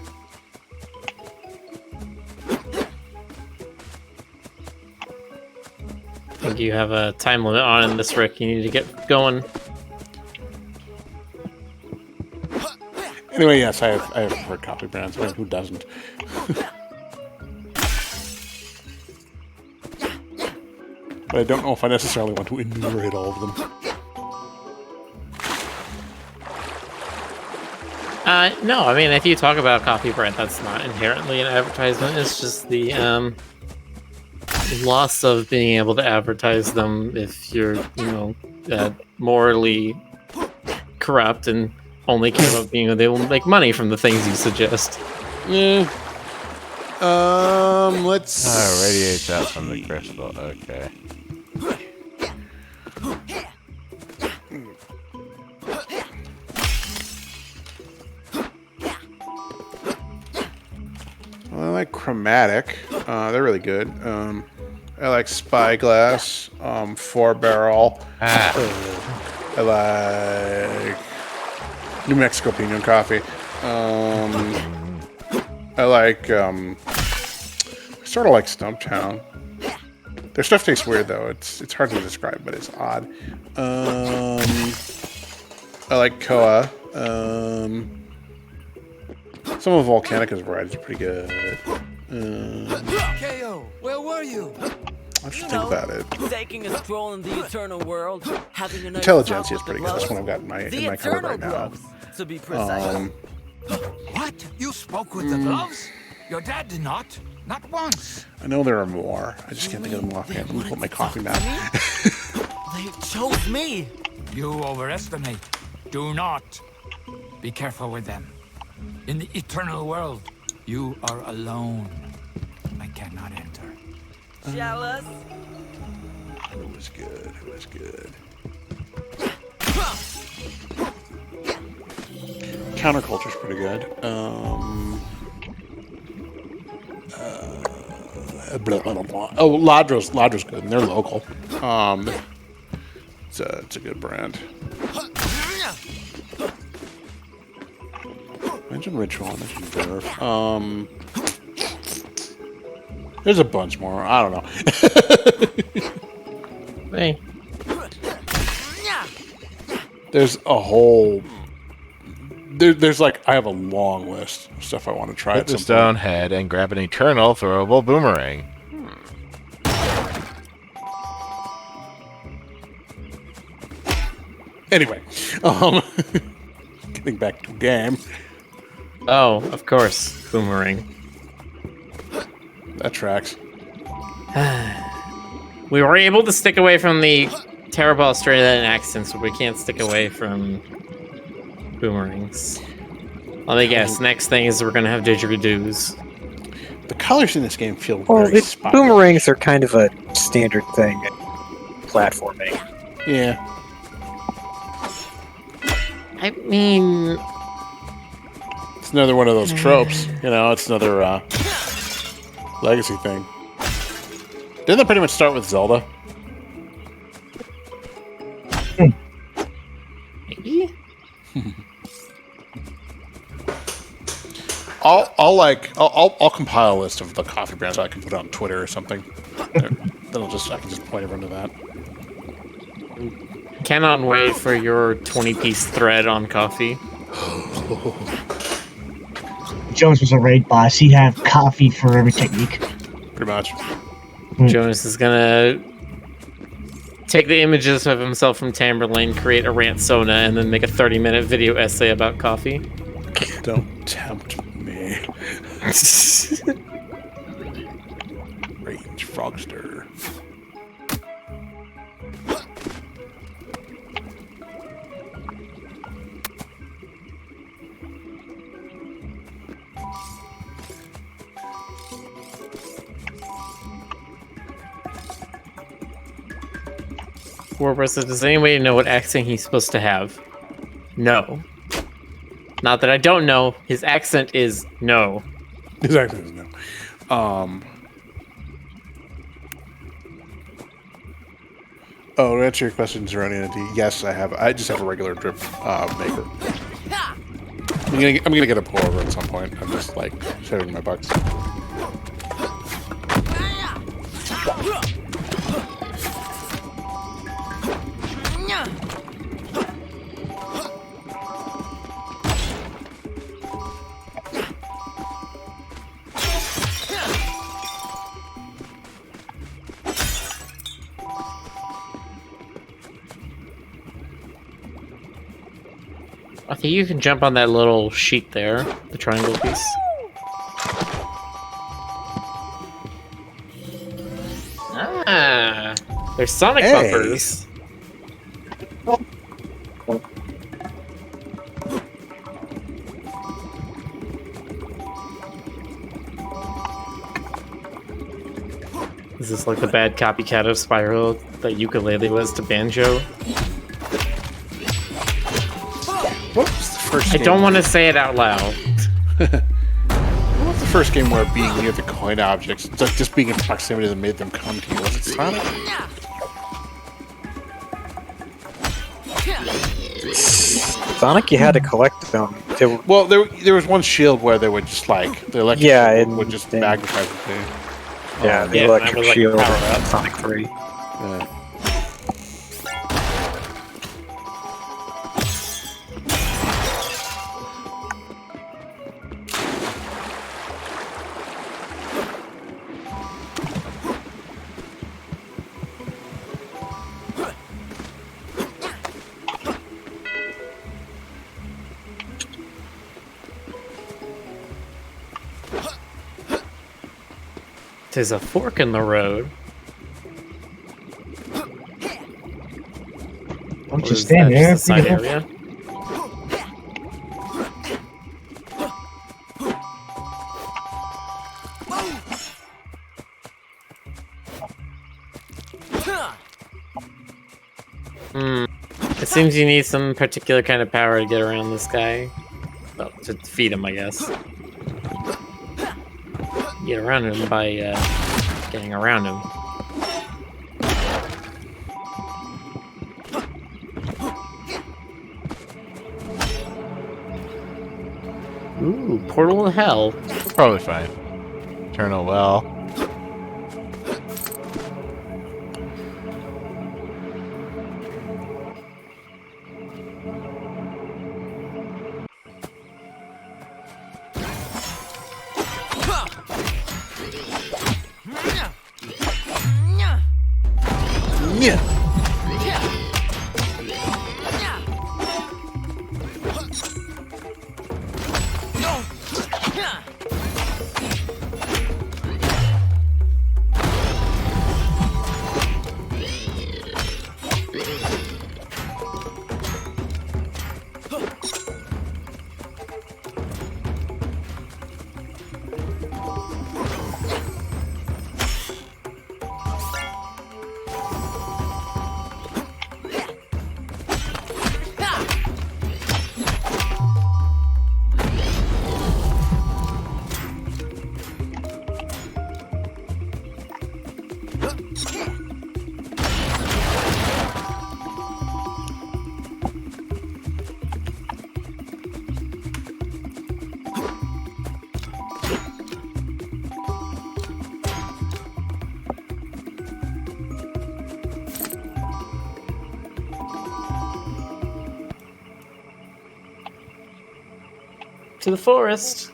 think you have a time limit on this, Rick. You need to get going. Anyway, yes, I have preferred coffee brands. I mean, who doesn't? But I don't know if I necessarily want to enumerate all of them. No, I mean, if you talk about coffee brand, that's not inherently an advertisement. It's just the loss of being able to advertise them if you're, morally corrupt and only care about being able to make money from the things you suggest. Yeah. Let's. Oh, radiates out from the crystal. Okay. I like Chromatic. They're really good. I like Spyglass. 4-barrel. I like New Mexico Pinon Coffee. I like sort of like Stumptown. Their stuff tastes weird though. It's hard to describe, but it's odd. I like Koa. Some of Volcanica's varieties are pretty good. Kao, where were you? I should think about it. Taking a stroll in the eternal world, having a nice Intelligentsia is pretty good. That's one I've got in my cupboard right now. Gloves, to be precise. What? You spoke with the gloves? Your dad did not. Not once. I know there are more. I just can't think of them offhand. Let me put my coffee map. They chose me. You overestimate. Do not. Be careful with them. In the eternal world, you are alone. I cannot enter. Jealous? It was good. It was good. Counterculture's pretty good. Blah, blah, blah. Oh, Ladra's good, and they're local. It's a good brand. Mention Ritual, mention Verve. There's a bunch more. I don't know. Hey. There's a whole. There's like I have a long list of stuff I want to try. Hit the stone head and grab an eternal throwable boomerang. Anyway, getting back to game. Oh, of course, boomerang. That tracks. We were able to stick away from the terrible Australian accents, but we can't stick away from boomerangs. Let me guess. Next thing is we're gonna have didgeridoos. The colors in this game feel very spotty. Boomerangs are kind of a standard thing in platforming. Yeah. I mean, it's another one of those tropes. It's another legacy thing. Didn't that pretty much start with Zelda? Maybe. I'll compile a list of the coffee brands I can put on Twitter or something. Then I can just point everyone to that. Cannot wait for your 20-piece thread on coffee. Jones was a raid boss. He'd have coffee for every technique. Pretty much. Jonas is gonna take the images of himself from Tamberlane, create a rant sona, and then make a 30-minute video essay about coffee. Don't tempt me. Range Frogster. Warburst, does anybody know what accent he's supposed to have? No. Not that I don't know. His accent is no. His accent is no. To answer your question, Zeronianity, yes, I have. I just have a regular drip maker. I'm gonna get a pour over at some point. I'm just like saving my bucks. I think you can jump on that little sheet there, the triangle piece. Ah, there's Sonic buffers. Is this like the bad copycat of Spyro that Ukulele was to Banjo? What was the first I game don't want to say it out loud. What was the first game where being near the coin objects, just being in proximity that made them come to you? Was it Sonic? Sonic, you had to collect them. Well, there was one shield where they would just like the electric shield would just magnify the thing. Yeah, the electric shield in Sonic 3. Yeah. There's a fork in the road. Don't just stand there. Just a side area? It seems you need some particular kind of power to get around this guy. Well, to defeat him, I guess. Get around him by getting around him. Ooh, portal to hell. Probably fine. Eternal well. To the forest.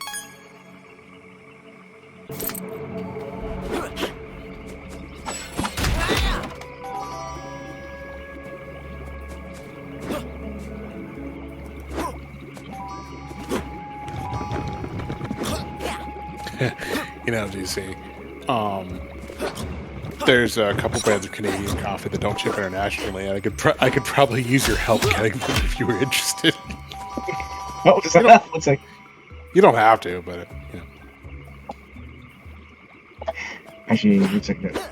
You know, GC. There's a couple brands of Canadian coffee that don't ship internationally, and I could probably use your help getting them if you were interested. What was that? What's like? You don't have to, but you know. Actually, it's like that.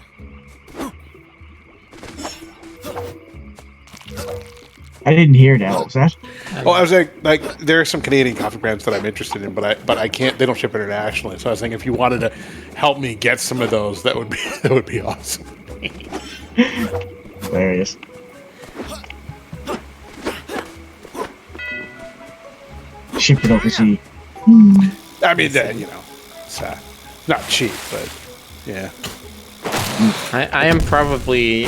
I didn't hear that. What was that? Well, I was like, there are some Canadian coffee brands that I'm interested in, but I can't. They don't ship internationally. So I was thinking, if you wanted to help me get some of those, that would be awesome. Hilarious. Ship it overseas. I mean, you know, it's not cheap, but yeah. I am probably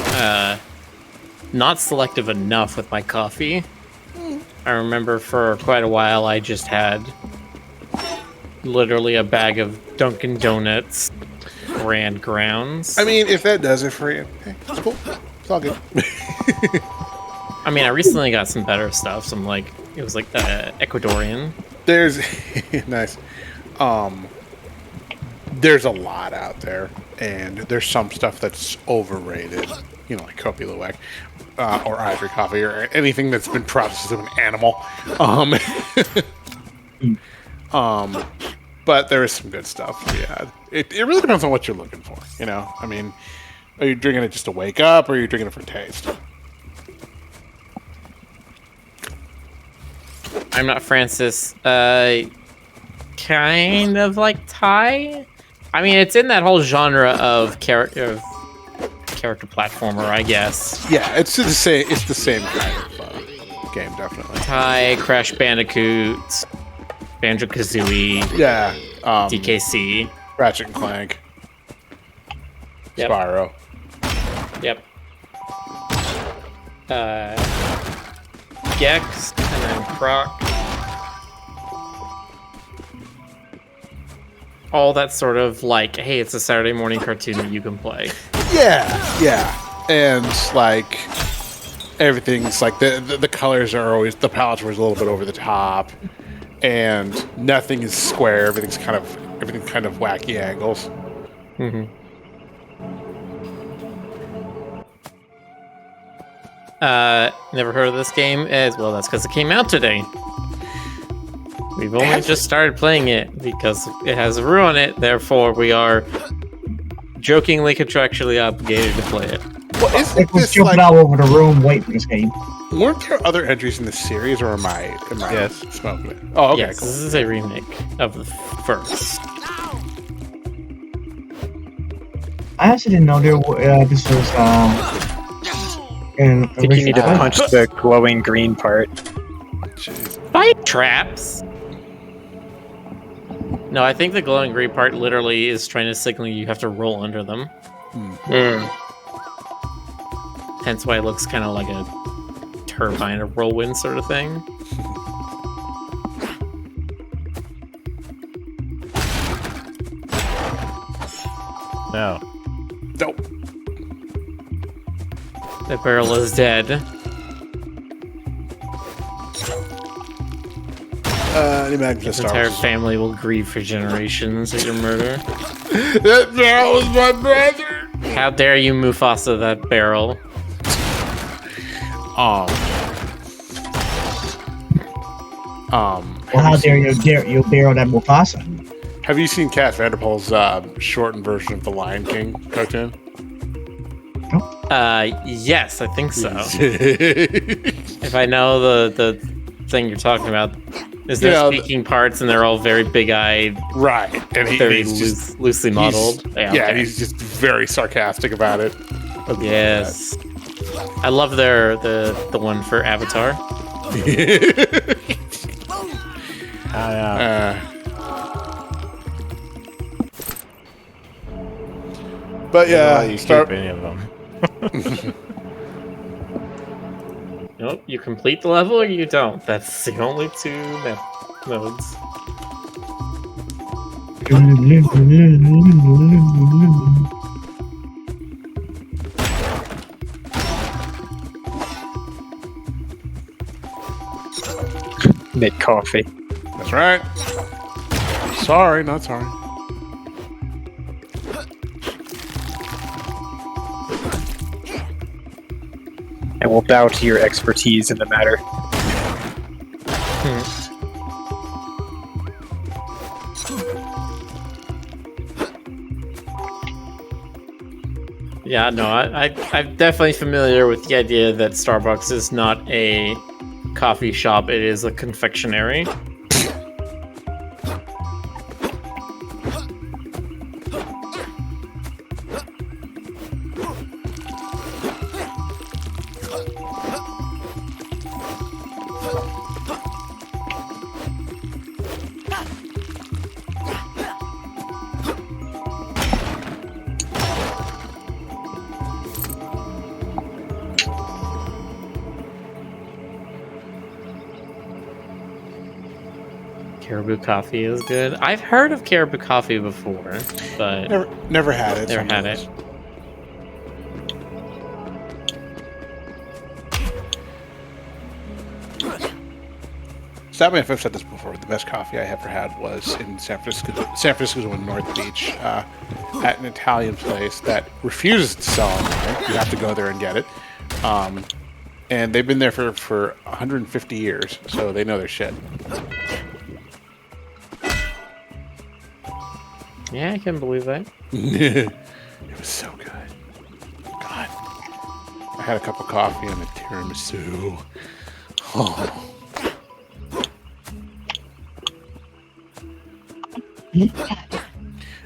not selective enough with my coffee. I remember for quite a while I just had literally a bag of Dunkin' Donuts brand grounds. I mean, if that does it for you, hey, it's cool. It's all good. I mean, I recently got some better stuff, some like it was like Ecuadorian. There's nice. There's a lot out there, and there's some stuff that's overrated. You know, like Kopi Luwak, or ivory coffee, or anything that's been processed of an animal. But there is some good stuff to be had. It really depends on what you're looking for. You know, I mean, are you drinking it just to wake up, or are you drinking it for taste? I'm not Francis. Kind of like Thai. I mean, it's in that whole genre of character platformer, I guess. Yeah, it's the same. It's the same kind of game, definitely. Thai, Crash Bandicoot, Banjo-Kazooie. Yeah. DKC. Ratchet and Clank. Yep. Spyro. Yep. Gex, and then Croc. All that sort of like, hey, it's a Saturday morning cartoon that you can play. Yeah. And like everything's like the colors are always, the palettes were a little bit over the top, and nothing is square. Everything's kind of wacky angles. Mm-hmm. Never heard of this game as well. That's because it came out today. We've only just started playing it because it has a Roo on it. Therefore, we are jokingly contractually obligated to play it. Well, isn't Let's jump all over the room, wait for this game. Weren't there other entries in the series, or am I smoking it? Oh, okay, yes, cool. This is a remake of the first. I actually didn't know this was I think you need to punch the glowing green part. Fight traps? No, I think the glowing green part literally is trying to signal you have to roll under them. Hence why it looks kind of like a turbine or whirlwind sort of thing. No. Nope. The barrel is dead. His entire family will grieve for generations at your murder. That barrel was my brother! How dare you, Mufasa, that barrel? Well, how dare you barrel that Mufasa? Have you seen Kat Vanderpool's shortened version of the Lion King cartoon? Yes, I think so. If I know the thing you're talking about, is there speaking parts and they're all very big-eyed, right? And he's loosely modeled. He's just very sarcastic about it. Yes, I love the one for Avatar. But yeah, you keep any of them. Nope, you complete the level or you don't. That's the only two modes. Mid coffee. That's right. Sorry, not sorry. And will bow to your expertise in the matter. Yeah, no, I'm definitely familiar with the idea that Starbucks is not a coffee shop, it is a confectionery. Caribou coffee is good. I've heard of Caribou coffee before, but never had it. Never had it. Sadly, I've said this before. The best coffee I ever had was in San Francisco. San Francisco in North Beach, at an Italian place that refuses to sell online. You have to go there and get it. And they've been there for 150 years, so they know their shit. Yeah, I can believe that. It was so good. God. I had a cup of coffee and a tiramisu. Oh.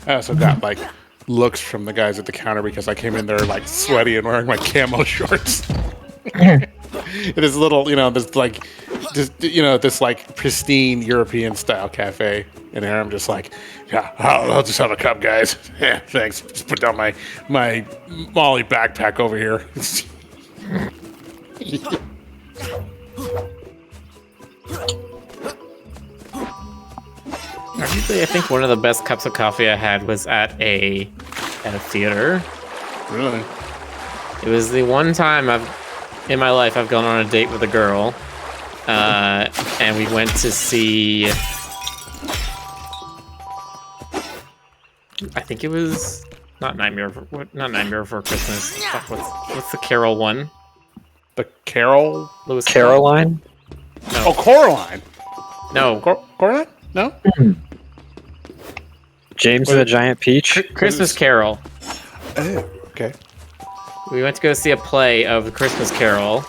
I also got like looks from the guys at the counter because I came in there like sweaty and wearing my camo shorts. It is little, this like, this like pristine European style cafe. And here I'm just like, yeah, I'll just have a cup, guys. Yeah, thanks. Just put down my Molly backpack over here. Actually, I think one of the best cups of coffee I had was at a theater. Really? It was the one time in my life I've gone on a date with a girl, and we went to see. I think it was not Nightmare Before Christmas. Fuck, what's the Carol one? The Carol? Lewis Caroline? No. Oh, Coraline. No. Coraline? No? James and the Giant Peach? Christmas Carol. Okay. We went to go see a play of the Christmas Carol,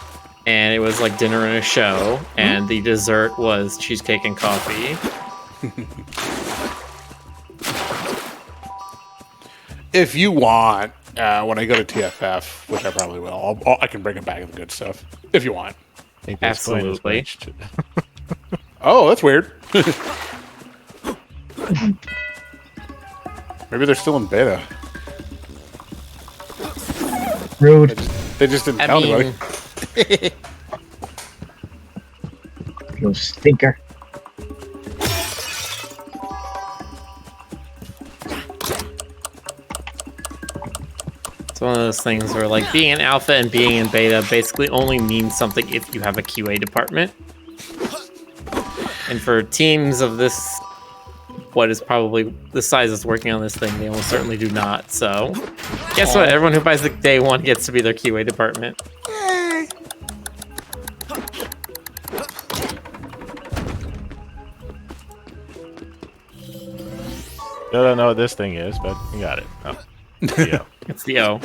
and it was like dinner and a show, and the dessert was cheesecake and coffee. If you want, when I go to TFF, which I probably will, I can bring it back the good stuff. If you want. Absolutely. Oh, that's weird. Maybe they're still in beta. Rude. They just didn't tell anybody. You stinker. It's one of those things where, like, being in alpha and being in beta basically only means something if you have a QA department. And for teams of this, what is probably the size that's working on this thing, they almost certainly do not. So, guess what? Everyone who buys the day one gets to be their QA department. Yay! I don't know what this thing is, but you got it. Oh. Yeah. It's the O.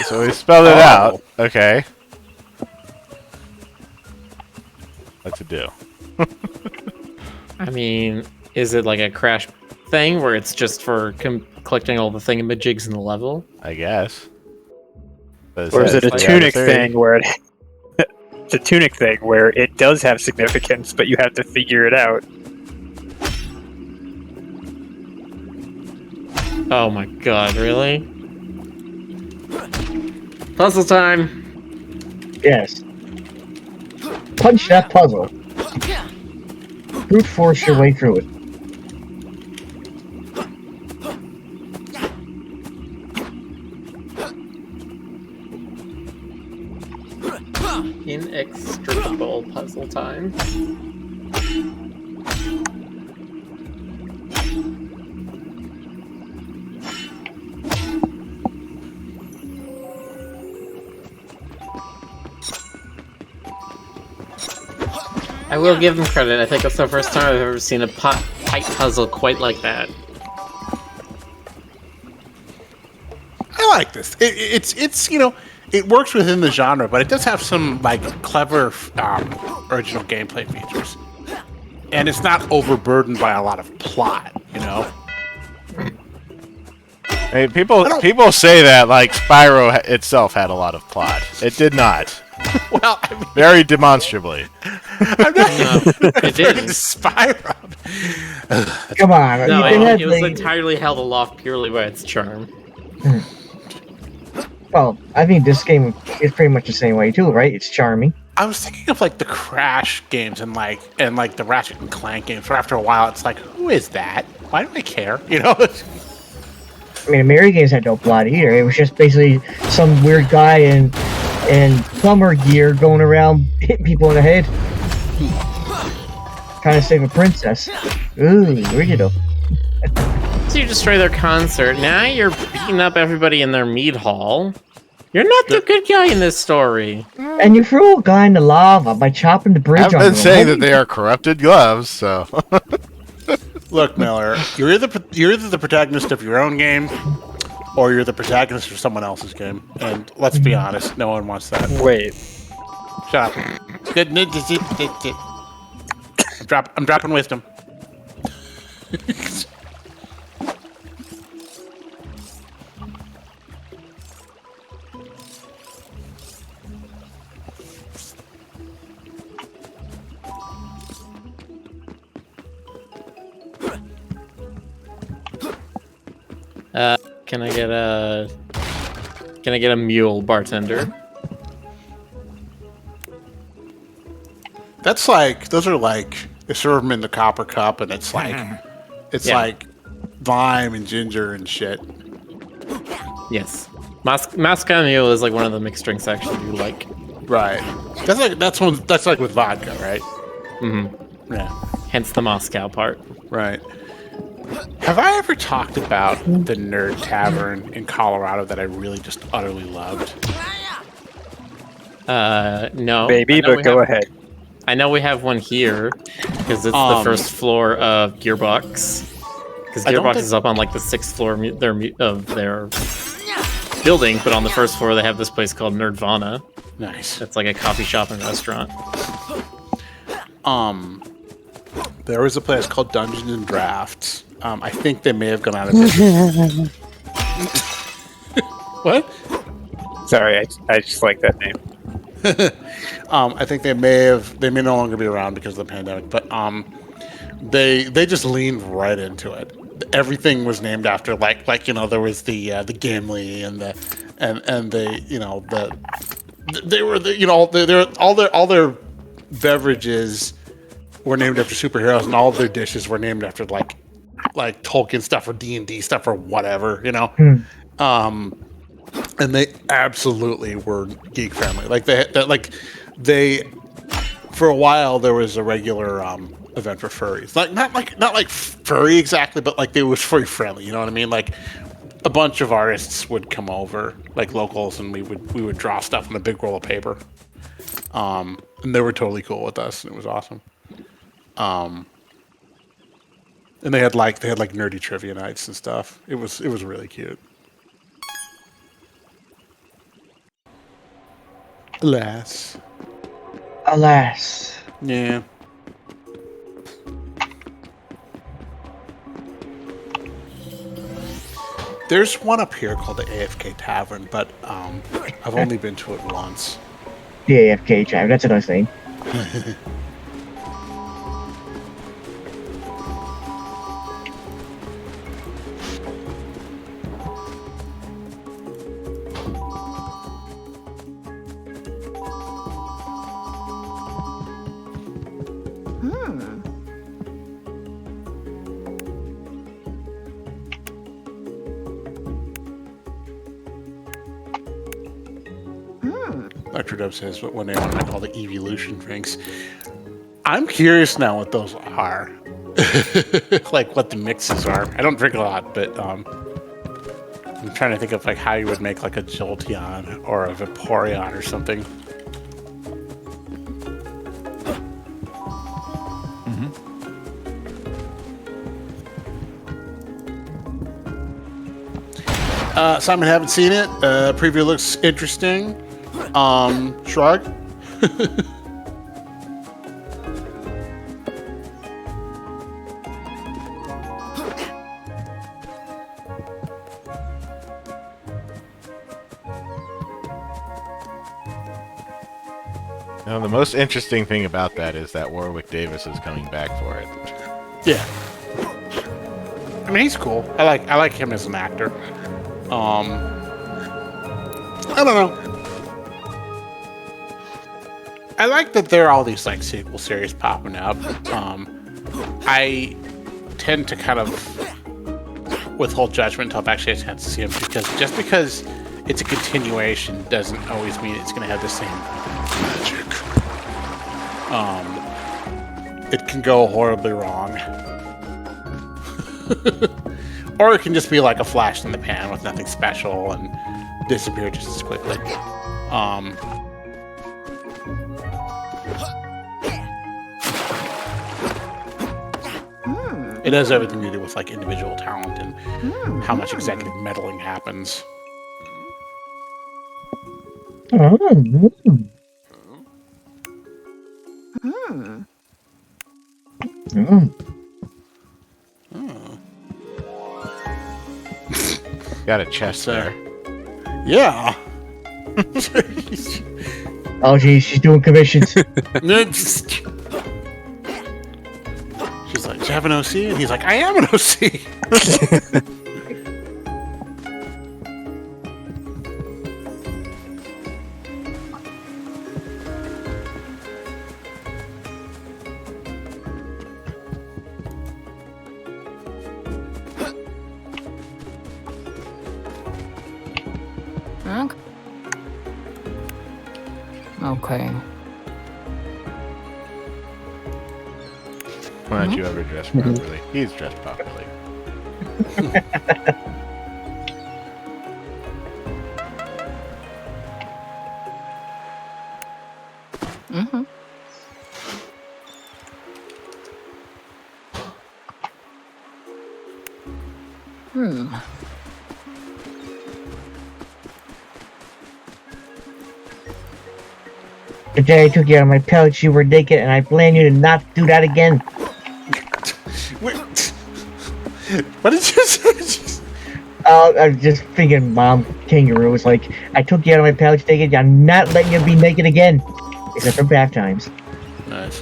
So we spelled it out. Okay. What's it do? I mean, is it like a crash thing where it's just for collecting all the thingamajigs in the level? I guess. Or is it a tunic thing where it's a tunic thing where it does have significance, but you have to figure it out? Oh my god, really? Puzzle time! Yes. Punch that puzzle. Brute force your way through it. Inextricable puzzle time. I will give them credit. I think it's the first time I've ever seen a pipe puzzle quite like that. I like this. It's it works within the genre, but it does have some like clever original gameplay features, and it's not overburdened by a lot of plot. Hey, people say that like Spyro itself had a lot of plot. It did not. Well, I mean, very demonstrably. I'm not, it didn't. Spyro. Come on. No, it was entirely held aloft purely by its charm. Well, I think this game is pretty much the same way too, right? It's charming. I was thinking of like the Crash games and like the Ratchet and Clank games. But after a while, it's like, who is that? Why do I care? I mean, the Mary games had no plot either. It was just basically some weird guy in plumber gear going around hitting people in the head. trying to save a princess. Ooh, original. So you destroy their concert. Now you're beating up everybody in their meat hall. You're not the good guy in this story. And you threw a guy in the lava by chopping the bridge. I've been saying that they are corrupted gloves, so. Look, Miller, you're either the protagonist of your own game, or you're the protagonist of someone else's game. And let's be honest, no one wants that. Wait. Shut up. I'm dropping wisdom. Can I get a mule, bartender? That's like, those are like, they serve them in the copper cup, and it's like, like lime and ginger and shit. Yes. Moscow Mule is like one of the mixed drinks actually you like. Right. That's like with vodka, right? Mm-hmm. Yeah. Hence the Moscow part. Right. Have I ever talked about the Nerd Tavern in Colorado that I really just utterly loved? No. Maybe, but go ahead. I know we have one here because it's the first floor of Gearbox. Because Gearbox is up on like the 6th floor of their building, but on the first floor they have this place called Nerdvana. Nice. It's like a coffee shop and restaurant. There was a place called Dungeons and Drafts. I think they may have gone out of business. What? Sorry, I just like that name. I think they may no longer be around because of the pandemic, but they just leaned right into it. Everything was named after like there was the Gimli and all their beverages were named after superheroes, and all of their dishes were named after like Tolkien stuff or D&D stuff or whatever, and they absolutely were geek friendly. Like they for a while there was a regular event for furries. Not like furry exactly, but like they was furry friendly. You know what I mean? Like a bunch of artists would come over, like locals, and we would draw stuff on a big roll of paper. And they were totally cool with us, and it was awesome. And they had like nerdy trivia nights and stuff. It was really cute. Alas. Yeah. There's one up here called the AFK Tavern, but I've only been to it once. The AFK Tavern, that's what I was saying. Dr. Dub says, what one day I want to call the evolution drinks. I'm curious now what those are. Like what the mixes are. I don't drink a lot, but I'm trying to think of like how you would make like a Jolteon or a Vaporeon or something. Simon, haven't seen it. Preview looks interesting. Shrug. Now, the most interesting thing about that is that Warwick Davis is coming back for it. Yeah. I mean, he's cool. I like him as an actor. I don't know. I like that there are all these like sequel series popping up. I tend to kind of withhold judgment until I've actually had a chance to see them, because just because it's a continuation doesn't always mean it's going to have the same magic. it can go horribly wrong. Or it can just be like a flash in the pan with nothing special and disappear just as quickly. It has everything to do with like individual talent and how much executive meddling happens. Got a chest there. Yeah. Oh, geez, she's doing commissions. She's like, "Do you have an OC?" And he's like, "I am an OC." Okay. Why don't you ever dress properly? He's dressed properly. The day I took you out of my pouch, you were naked, and I plan you to not do that again. Wait. What did you say? I'm just thinking, Mom Kangaroo was like, I took you out of my pouch naked, I'm not letting you be naked again. Except for bath times. Nice.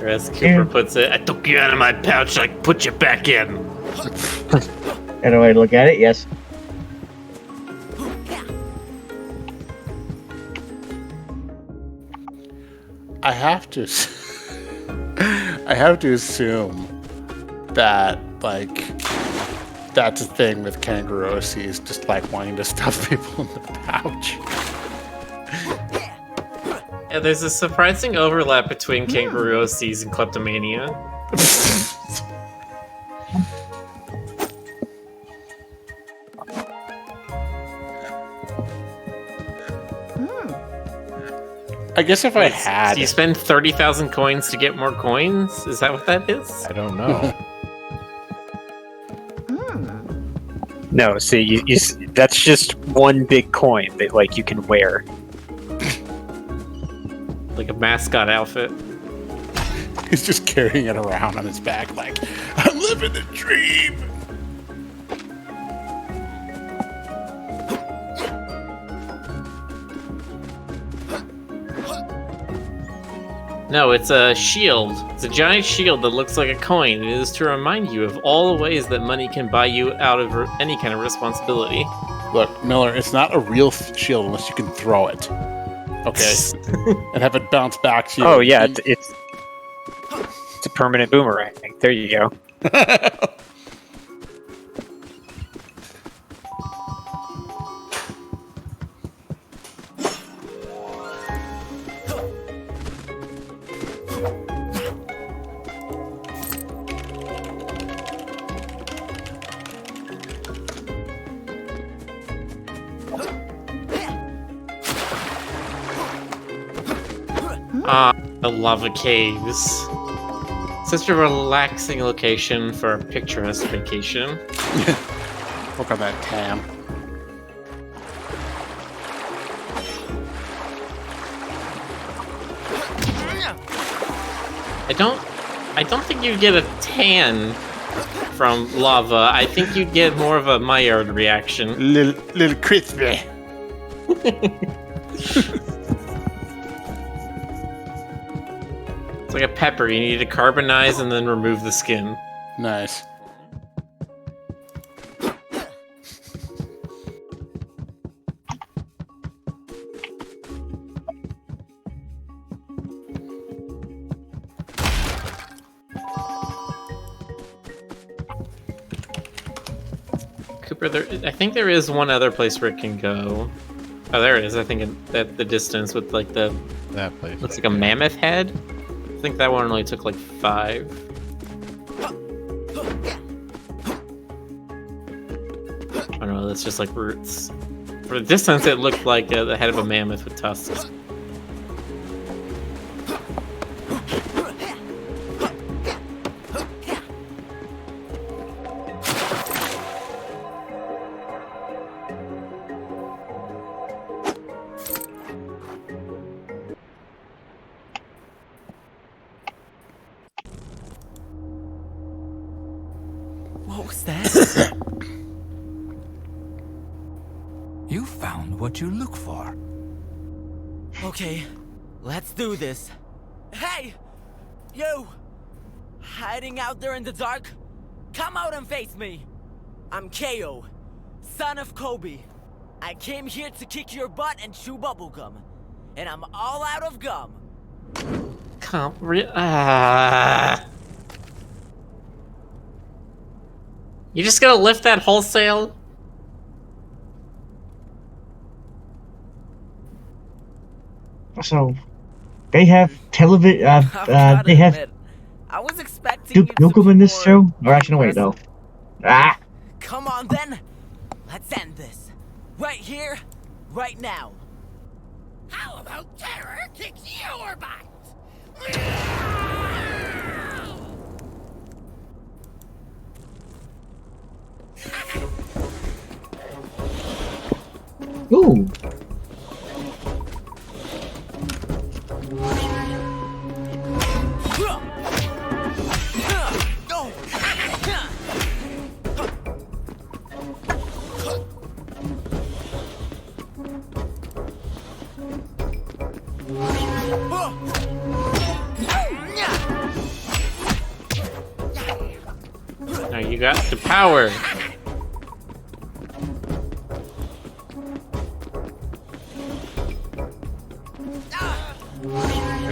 Or as Cooper puts it, I took you out of my pouch, I put you back in. Any way to look at it, yes. I have to assume that, like, that's a thing with kangaroo OCs, just like wanting to stuff people in the pouch. Yeah, there's a surprising overlap between kangaroo OCs and kleptomania. I guess if I had... Do you spend 30,000 coins to get more coins? Is that what that is? I don't know. No, see, that's just one big coin that, like, you can wear. Like a mascot outfit. He's just carrying it around on his back like, I'm living a dream! No, it's a shield. It's a giant shield that looks like a coin. It is to remind you of all the ways that money can buy you out of any kind of responsibility. Look, Miller, it's not a real shield unless you can throw it. Okay? And have it bounce back to you. Oh, yeah, it's a permanent boomerang. There you go. The lava caves. Such a relaxing location for a picturesque vacation. Look at that tan. I don't think you'd get a tan from lava. I think you'd get more of a Maillard reaction. Little crispy. It's like a pepper. You need to carbonize and then remove the skin. Nice. remember. I think there is one other place where it can go. Oh, there it is. I think at the distance with like that place looks like a mammoth head. I think that one only took like 5. I don't know. That's just like roots. For the distance, it looked like the head of a mammoth with tusks. What was that? You found what you look for. Okay, let's do this. Hey! You! Hiding out there in the dark? Come out and face me! I'm Kao, son of Kobe. I came here to kick your butt and chew bubblegum. And I'm all out of gum. You just gonna lift that wholesale? So, they have television. They have. I was expecting Yokum in this show? Or actually, no, wait, no. Ah! Come on then. Let's end this. Right here, right now. How about terror kicks your butt? Ooh. Now you got the power.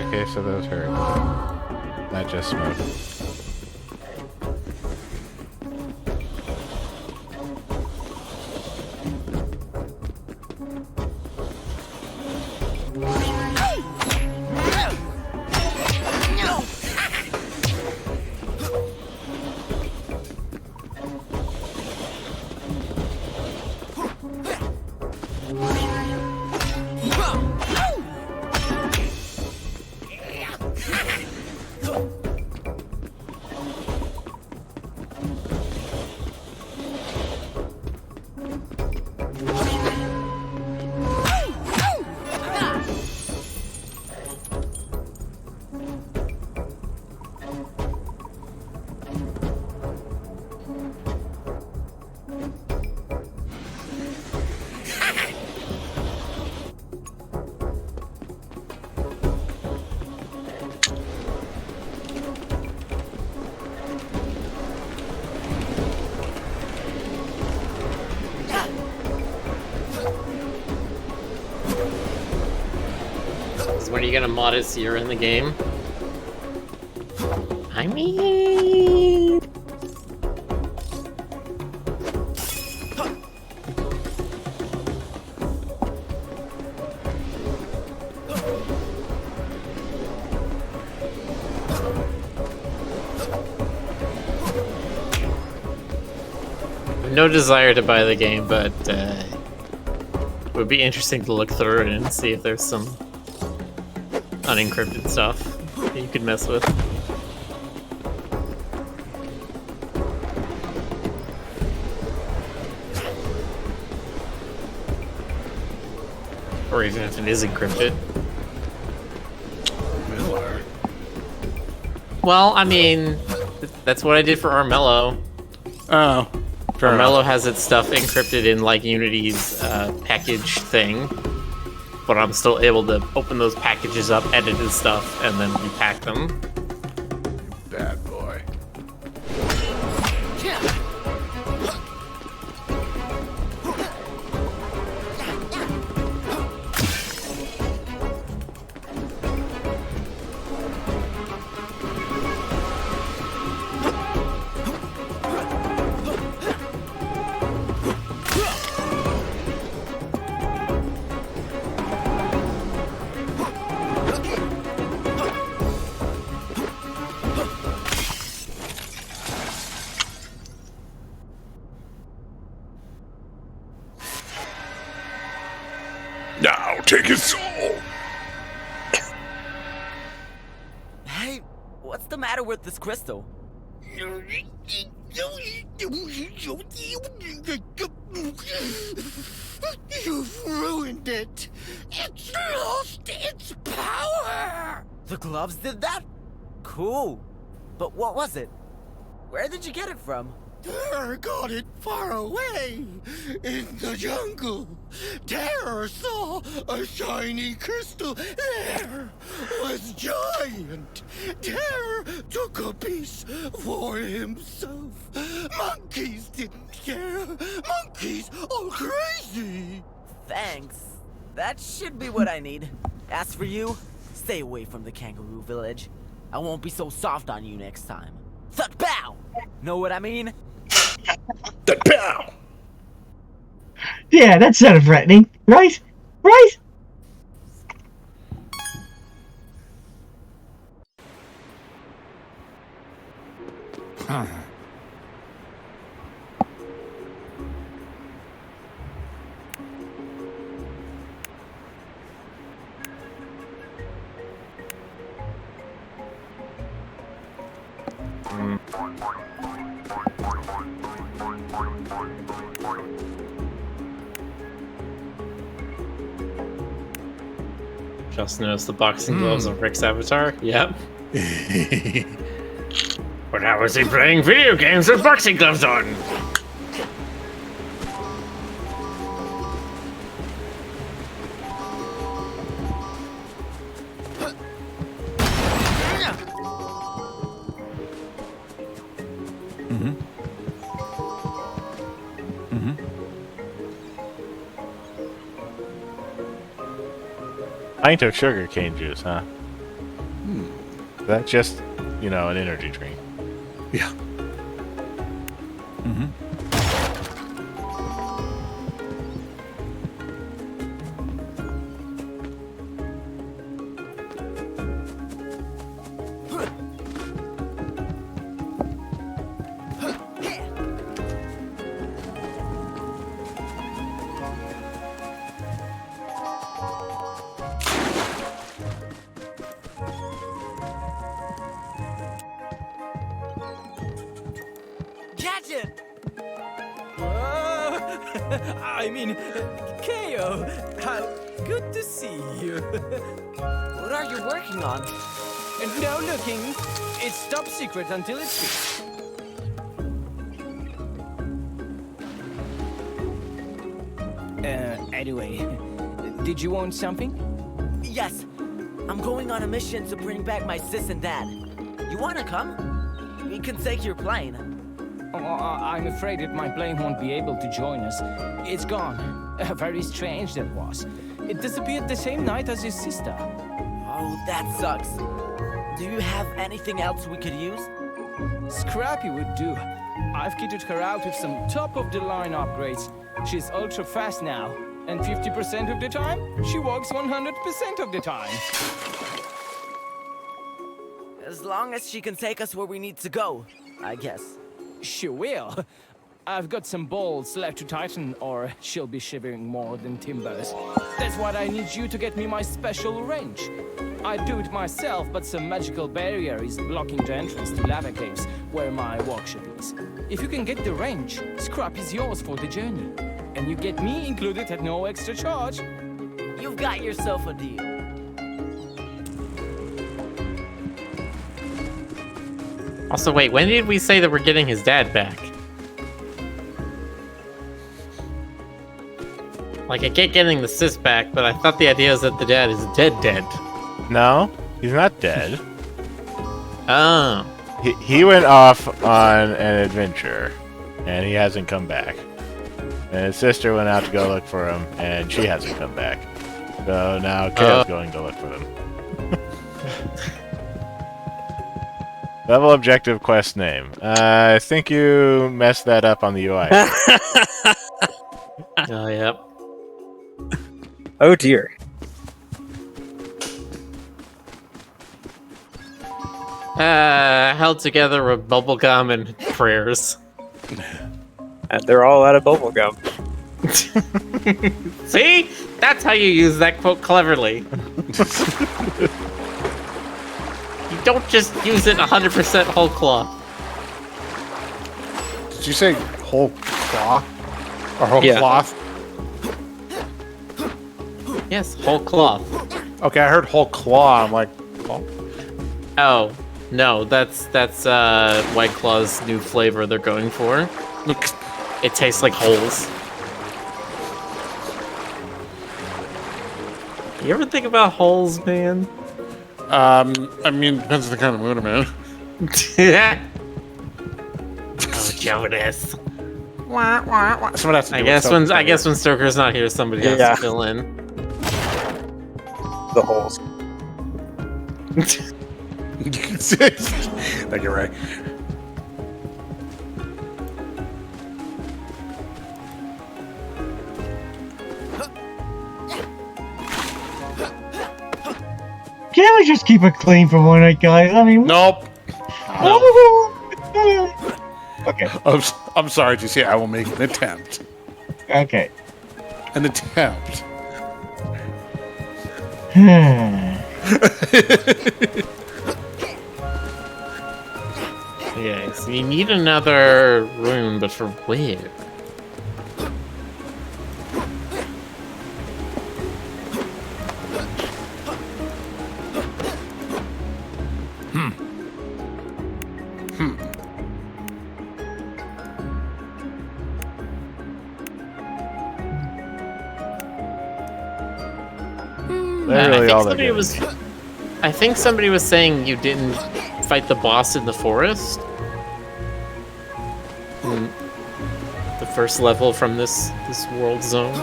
Okay, so those hurt. Not just smoke. When are you gonna mod it so you're in the game? I mean... no desire to buy the game, but it would be interesting to look through it and see if there's some unencrypted stuff that you could mess with. Or even if it is encrypted. Miller. Well, I mean, that's what I did for Armello. Oh. Armello has its stuff encrypted in like Unity's package thing. But I'm still able to open those packages up, edit his stuff, and then repack them. Bad boy. soul! Hey, what's the matter with this crystal? You've ruined it. It's lost its power. The gloves did that? Cool. But what was it? Where did you get it from? Terror got it far away, in the jungle. Terror saw a shiny crystal. There was giant. Terror took a piece for himself. Monkeys didn't care. Monkeys all crazy. Thanks. That should be what I need. As for you, stay away from the kangaroo village. I won't be so soft on you next time. Thud pow! Know what I mean? Thud pow! Yeah, that sounded threatening, right? Right? Just noticed the boxing gloves on Rick's avatar. Yep. But how was he playing video games with boxing gloves on? Pint of sugarcane juice, huh? That's just, an energy drink. Yeah. Catch it! I mean, Kao, how good to see you. What are you working on? No looking. It's top secret until it's fixed. Anyway, did you want something? Yes. I'm going on a mission to bring back my sis and dad. You wanna come? We can take your plane. Oh, I'm afraid that my plane won't be able to join us. It's gone. Very strange that was. It disappeared the same night as his sister. Oh, that sucks. Do you have anything else we could use? Scrappy would do. I've kitted her out with some top-of-the-line upgrades. She's ultra-fast now, and 50% of the time, she walks 100% of the time. As long as she can take us where we need to go, I guess. She will. I've got some bolts left to tighten, or she'll be shivering more than timbers. That's why I need you to get me my special wrench. I'd do it myself, but some magical barrier is blocking the entrance to lava caves, where my workshop is. If you can get the wrench, scrap is yours for the journey. And you get me included at no extra charge. You've got yourself a deal. Also, wait, when did we say that we're getting his dad back? Like, I get getting the sis back, but I thought the idea was that the dad is dead. No, he's not dead. Oh. He went off on an adventure, and he hasn't come back. And his sister went out to go look for him, and she hasn't come back. So now Kao's going to look for them. Level objective quest name. I think you messed that up on the UI. Oh, yep. Oh dear. Held together with bubblegum and prayers. And they're all out of bubblegum. See? That's how you use that quote cleverly. You don't just use it 100% whole cloth. Did you say whole cloth? Or whole cloth? Yes, whole cloth. Okay, I heard whole claw. I'm like, oh. Oh, no, that's White Claw's new flavor they're going for. It tastes like holes. You ever think about holes, man? I mean, depends on the kind of mood I'm in. Oh, Jonas. Someone has to do I guess when Stoker's not here, somebody has to fill in. The holes. Thank you, Ray. Can't we just keep it clean for one night, guys? I mean, nope. Okay. I'm sorry, GC. I will make an attempt. Okay. An attempt. Okay, so you need another room, but for where? I think somebody was saying you didn't fight the boss in the forest. The first level from this world zone.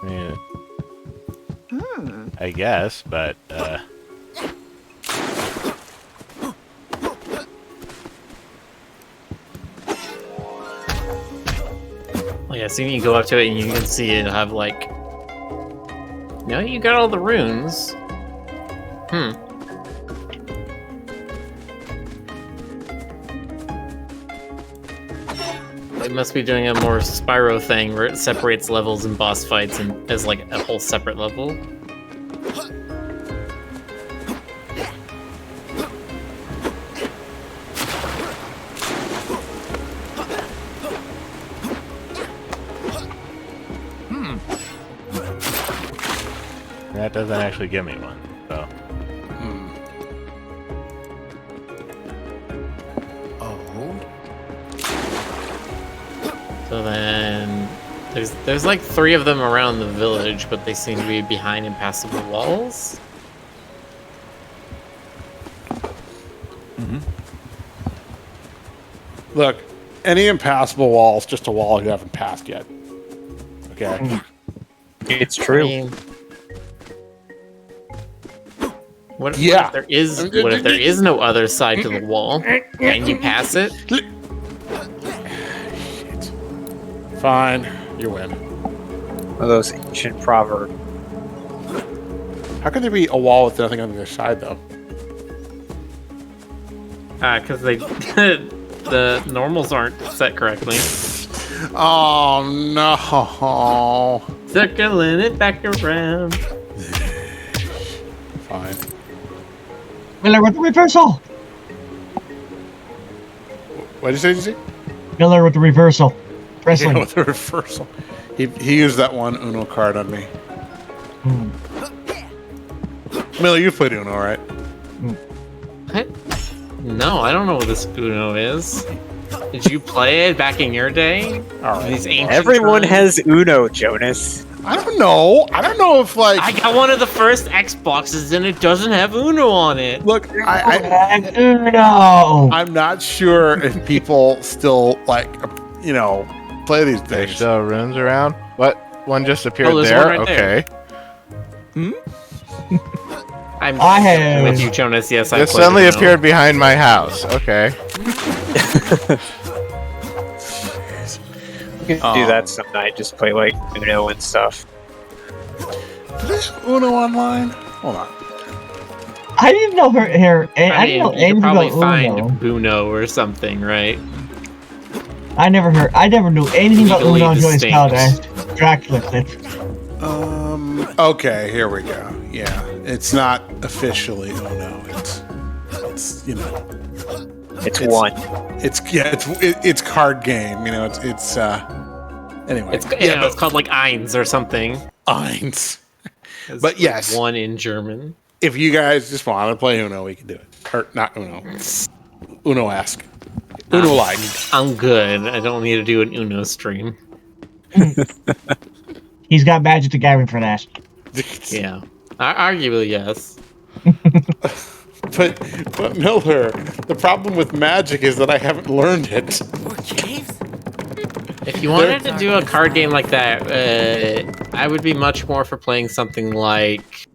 Yeah. I guess, but yeah, so you go up to it and you can see it have like... No, you got all the runes. It must be doing a more Spyro thing where it separates levels and boss fights and as like a whole separate level. that doesn't actually give me one, so. So then there's like 3 of them around the village, but they seem to be behind impassable walls. Look, any impassable wall is just a wall you haven't passed yet. Okay. It's true. I mean, what if there is no other side to the wall? Can you pass it? Shit. Fine, you win. One of those ancient proverbs. How can there be a wall with nothing on the other side, though? Because the normals aren't set correctly. Oh no! Circling it back around. Fine. Miller with the reversal. What did you say? Miller with the reversal. Wrestling. Yeah, with the reversal. He used that one Uno card on me. Miller, you've played Uno, right? What? No, I don't know what this Uno is. Did you play it back in your day? These ancient Everyone times? has Uno, Jonas. I don't know. I don't know if like I got one of the first Xboxes and it doesn't have Uno on it. Look, Uno. I'm not sure if people still like play these There's things. still runes around? What? One just appeared there's there? one right there. Okay. I have with you, Jonas. Yes, I This played suddenly Uno. appeared behind my house. Okay. You can do that some night, just play like Uno and stuff. Is Uno online? Hold on. I didn't know her. I didn't know you could anything probably about find Uno. Buno or something, right? I never knew anything about Legally Uno until I saw distinct. that Dracula clip. Okay, here we go. Yeah, it's not officially Uno. It's It's one. It's card game. You know, it's anyway. It's called like Eins or something. Eins. It's But yes, one in German. if you guys just want to play Uno, we can do it. Or not Uno. Uno-esque. Uno-like. I'm good. I don't need to do an Uno stream. He's got Magic the Gathering for that. Yeah. Arguably, yes. But Miller, the problem with Magic is that I haven't learned it. If you wanted to do a card game like that, I would be much more for playing something like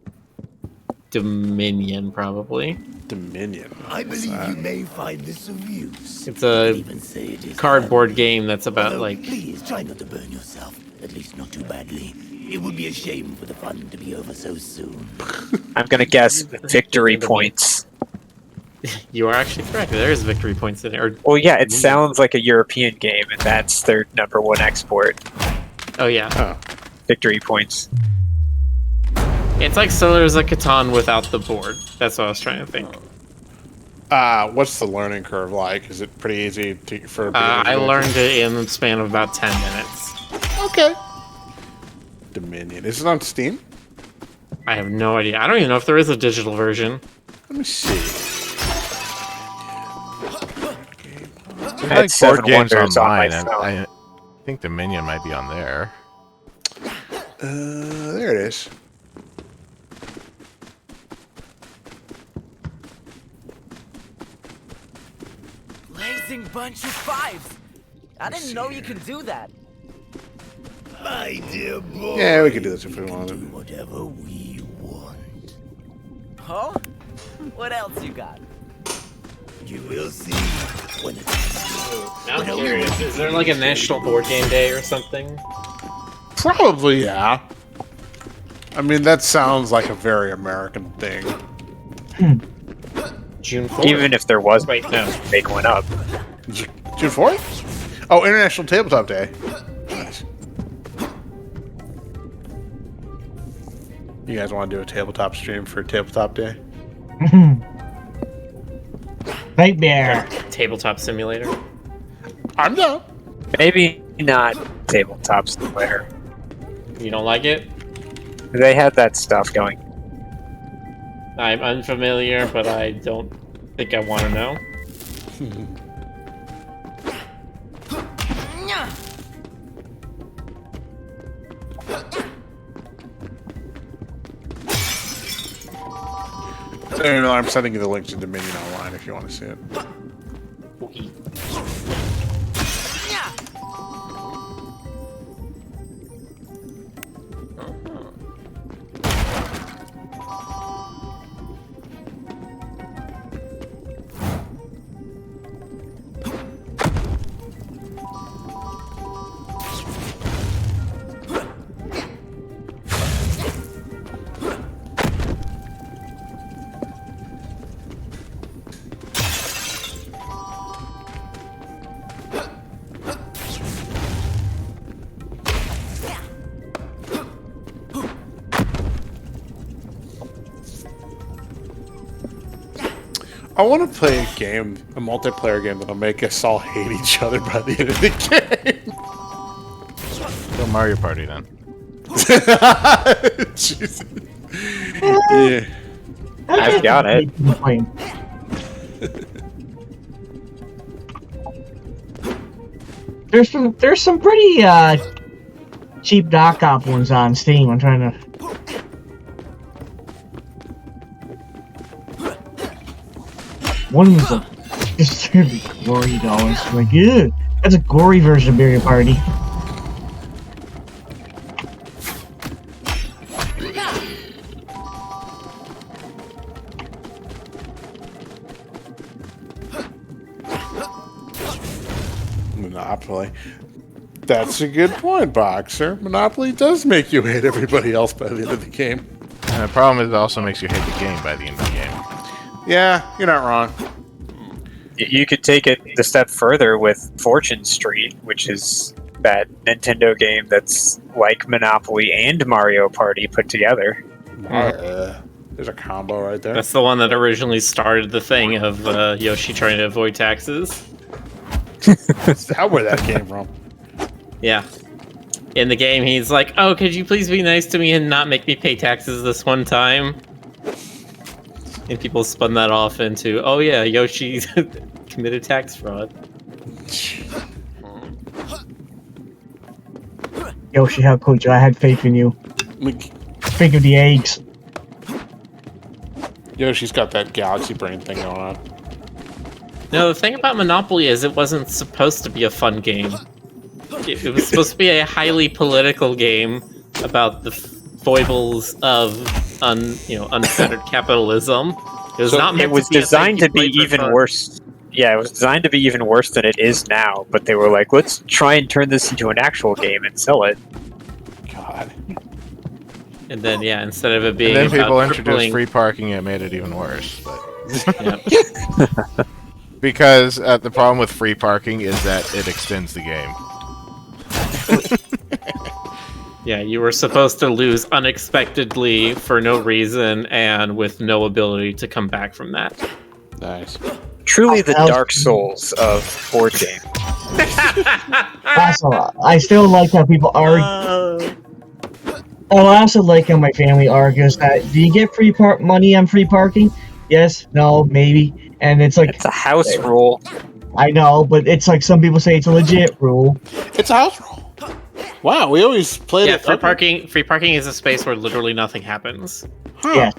Dominion, probably. Dominion. I believe you may find this of use. It's a cardboard game that's about Although, like... Please try not to burn yourself. At least not too badly. It would be a shame for the fun to be over so soon. I'm gonna guess victory points. You are actually correct. There's victory points in it. Well, yeah, it sounds like a European game, and that's their #1 export. Oh, yeah. Victory points. It's like Settlers of Catan without the board. That's what I was trying to think. What's the learning curve like? Is it pretty easy for? I learned it in the span of about 10 minutes. Okay. Dominion. Is it on Steam? I have no idea. I don't even know if there is a digital version. Let me see. I like Seven board games Wonders on my online, and phone. I think Dominion might be on there. There it is. Blazing bunch of fives. I didn't know you could do that. My dear boy. Yeah, we could do this if we wanted. Do whatever we want. Oh? What else you got? You will see when it's Now I'm curious. Is there like a National Board Game Day or something? Probably, yeah. I mean, that sounds like a very American thing. June 4th. Even if there was, Wait, no. make one up. June 4th? Oh, International Tabletop Day. Nice. You guys want to do a tabletop stream for Tabletop Day? Nightmare. Tabletop Simulator. I'm down. Maybe not tabletop simulator. You don't like it? They had that stuff going. I'm unfamiliar, but I don't think I want to know. Anyway, I'm sending you the link to Dominion Online if you want to see it. Okay. I want to play a game, a multiplayer game that'll make us all hate each other by the end of the game. Go Mario Party then. Jesus. Yeah. I've got it. There's some pretty cheap knockoff ones on Steam. I'm trying to. One was just really gory though. It's like, ew, that's a gory version of Mario Party. Monopoly. That's a good point, Boxer. Monopoly does make you hate everybody else by the end of the game. And the problem is it also makes you hate the game by the end of the game. Yeah, you're not wrong. You could take it a step further with Fortune Street, which is that Nintendo game that's like Monopoly and Mario Party put together. There's a combo right there. That's the one that originally started the thing of Yoshi trying to avoid taxes. That's where that came from. Yeah. In the game, he's like, "Oh, could you please be nice to me and not make me pay taxes this one time?" And people spun that off into, "Oh yeah, Yoshi committed tax fraud." Yoshi, how could you? I had faith in you. Think of the eggs. Yoshi's got that galaxy brain thing going on. No, the thing about Monopoly is it wasn't supposed to be a fun game. It was supposed to be a highly political game about the foibles of unfettered capitalism. It was not meant It was to be designed to be for even fun. worse. Yeah, it was designed to be even worse than it is now, but they were like, let's try and turn this into an actual game and sell it. God. And then, yeah, instead of it being And then people about introduced crippling- free parking, it made it even worse. But Yeah. because the problem with free parking is that it extends the game. Yeah, you were supposed to lose unexpectedly for no reason and with no ability to come back from that. Nice. Truly the Dark Souls of board game. Also, I still like how people argue. Oh, I also like how my family argues that do you get free money on free parking? Yes, no, maybe. And it's like it's a house rule. I know, but it's like some people say it's a legit rule. It's a house rule. Wow, we always played Yeah, it. free parking is a space where literally nothing happens. Huh. Yeah.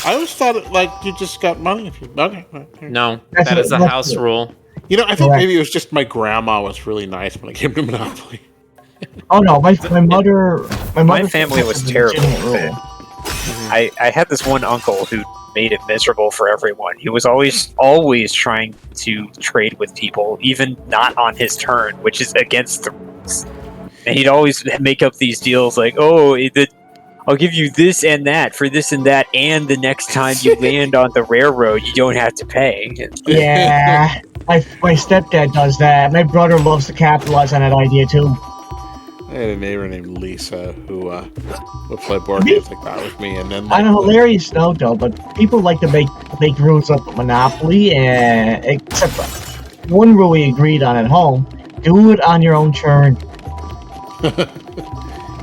I always thought it like you just got money if you. Okay. No, That's that what- is a that's house it. rule. You know, I think Correct. maybe it was just my grandma was really nice when it came to Monopoly. Oh no, my mother. My family was terrible legitimate with it. rule. I had this one uncle who made it miserable for everyone. He was always trying to trade with people, even not on his turn, which is against the rules. And he'd always make up these deals like, "Oh, I'll give you this and that for this and that, and the next time you land on the railroad, you don't have to pay." Yeah, my stepdad does that. My brother loves to capitalize on that idea too. I had a neighbor named Lisa who would play board games like that with me, and then On a hilarious note, though, but people like to make rules up with Monopoly, and except one rule we agreed on at home: do it on your own turn.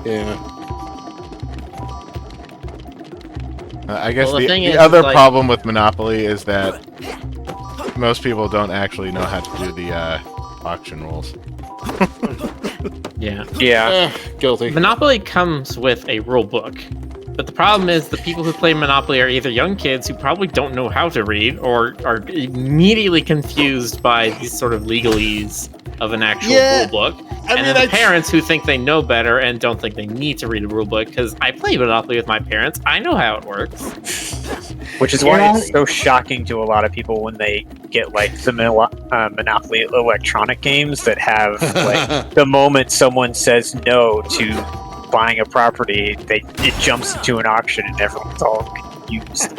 yeah. I guess Well, the thing the is, other like- problem with Monopoly is that most people don't actually know how to do the auction rules. Yeah. Yeah. Guilty. Monopoly comes with a rule book. But the problem is the people who play Monopoly are either young kids who probably don't know how to read or are immediately confused by these sort of legalese of an actual rule book. And then the parents who think they know better and don't think they need to read a rule book, because I play Monopoly with my parents. I know how it works. Which is why it's so shocking to a lot of people when they get like the Monopoly electronic games that have like the moment someone says no to buying a property, it jumps into an auction and everyone's all confused.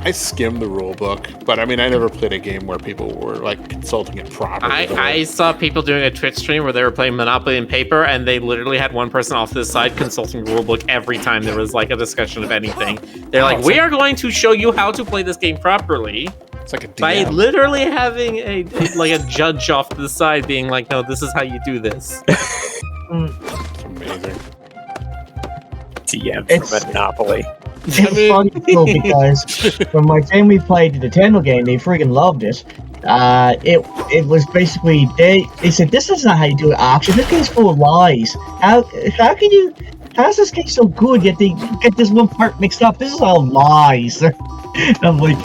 I skimmed the rule book, but I mean, I never played a game where people were like consulting it properly. I saw people doing a Twitch stream where they were playing Monopoly in paper, and they literally had one person off to the side consulting the rulebook every time there was like a discussion of anything. They're like, "We are going to show you how to play this game properly." It's like a by DM. literally having a judge off to the side being like, "No, this is how you do this." It's amazing. TM for Monopoly. It's funny too because when my family played the Nintendo game, they freaking loved it. It was basically they said this is not how you do an auction. This game's full of lies. How can you? How's this game so good yet they get this one part mixed up? This is all lies. And I'm like,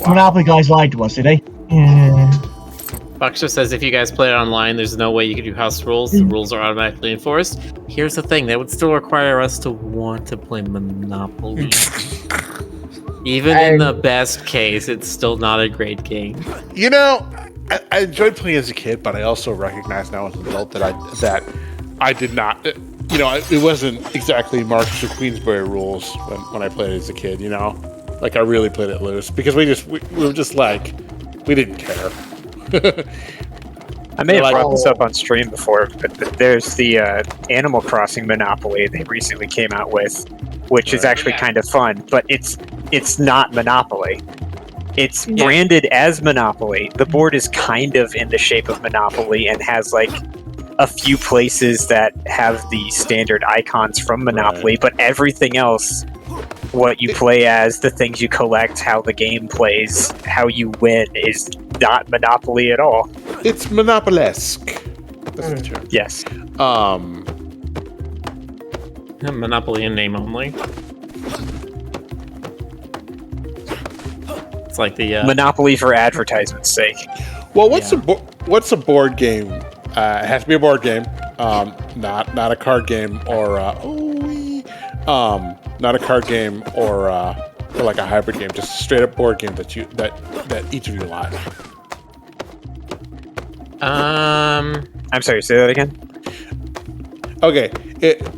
Monopoly guys lied to us, did they? Yeah. Buckster says if you guys play it online, there's no way you can do house rules. The rules are automatically enforced. Here's the thing, that would still require us to want to play Monopoly. Even in the best case, it's still not a great game. You know, I enjoyed playing as a kid, but I also recognize now as an adult that I did not. you know, it wasn't exactly Marcus or Queensberry rules when I played it as a kid, you know? Like, I really played it loose because we were just like, we didn't care. I may have brought this up on stream before, but there's the Animal Crossing Monopoly they recently came out with, which is actually kind of fun, but it's not Monopoly. It's branded as Monopoly. The board is kind of in the shape of Monopoly and has like a few places that have the standard icons from Monopoly, but everything else, what you play as, the things you collect, how the game plays, how you win, is not Monopoly at all. It's Monopoly-esque. That's the term. Yes. Monopoly in name only. It's like the Monopoly for advertisement's sake. Well, what's a board game? It has to be a board game, not a card game or not a card game or like a hybrid game. Just a straight up board game that each of you like. I'm sorry. Say that again. Okay,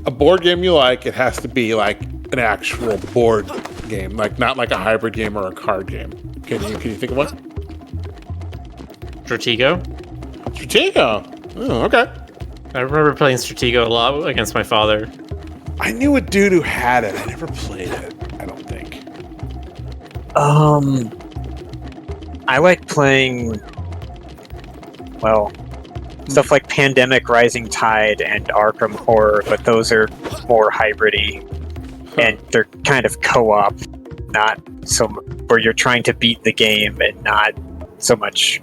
a board game you like. It has to be like an actual board game, like not like a hybrid game or a card game. Can you think of one? Stratego. Stratego. Oh, okay. I remember playing Stratego a lot against my father. I knew a dude who had it. I never played it. I don't think. I like playing, well, stuff like Pandemic Rising Tide and Arkham Horror, but those are more hybrid-y, and they're kind of co-op, not so where you're trying to beat the game and not so much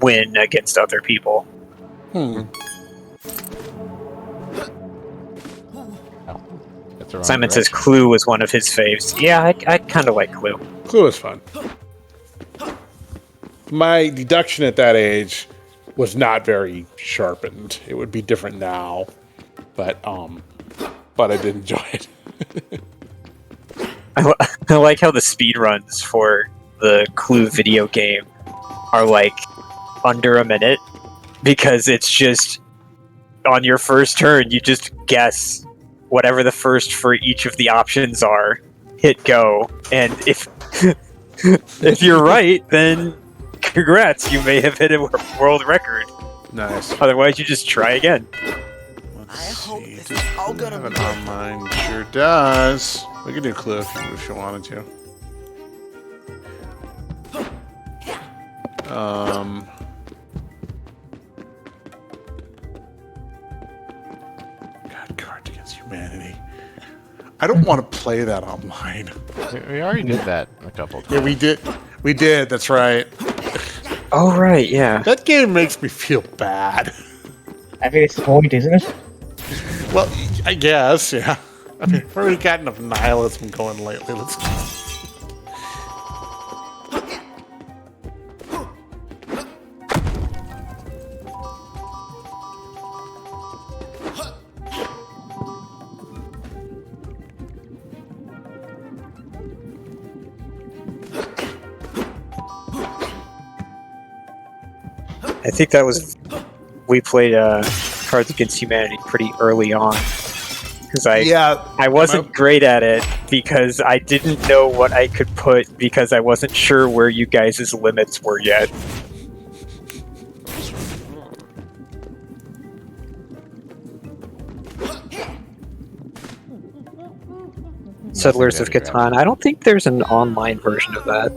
win against other people. Simon says Clue was one of his faves. Yeah, I kind of like Clue. Clue is fun. My deduction at that age was not very sharpened. It would be different now, but I did enjoy it. I like how the speed runs for the Clue video game are like under a minute, because it's just on your first turn you just guess whatever the first for each of the options are, hit go, and if you're right, then congrats, you may have hit a world record. Nice. Otherwise you just try again. Let's see. Does it have an online? Sure does. We could do Clue if you wanted to. God, Cards Against Humanity. I don't want to play that online. We already did that a couple times. Yeah, we did. We did. That's right. Oh right, yeah. That game makes me feel bad. I think it's the point, isn't it? Well, I guess, yeah. I mean, we've already got enough nihilism going lately. Let's go. I think that was, we played Cards Against Humanity pretty early on. Because I wasn't great at it because I didn't know what I could put because I wasn't sure where you guys' limits were yet. Settlers of Catan. I don't think there's an online version of that.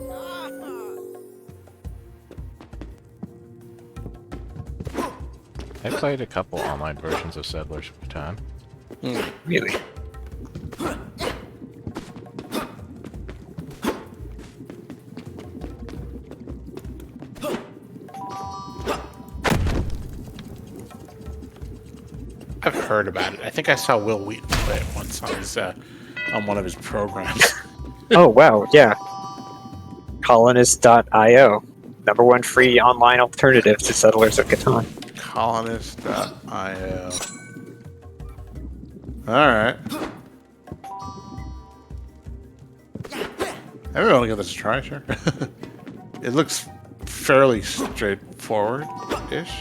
I played a couple online versions of Settlers of Catan. Really? I've heard about it. I think I saw Will Wheaton play it once on his on one of his programs. Oh wow, yeah. Colonist.io. #1 free online alternative to Settlers of Catan. Colonist.io. Alright. I really want to give this a try, sure. It looks fairly straightforward-ish.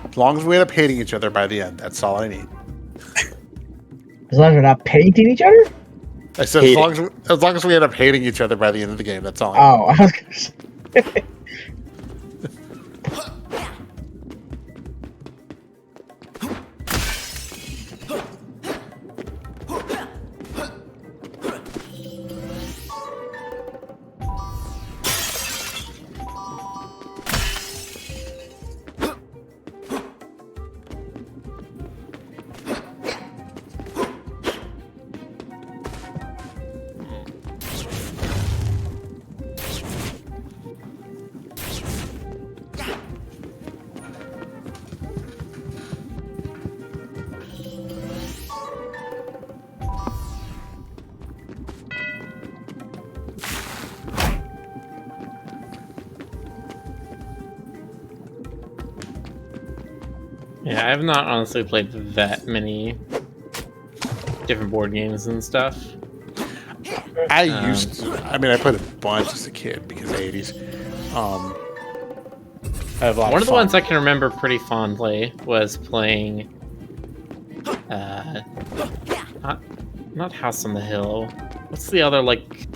As long as we end up hating each other by the end, that's all I need. As long as we're not painting each other? I said as long as we end up hating each other by the end of the game, that's all I need. Oh, I was gonna say. Yeah, I have not honestly played that many different board games and stuff. I used to. I mean, I played a bunch as a kid because 80s. I have a lot One of of the fun. ones I can remember pretty fondly was playing, not House on the Hill. What's the other, like,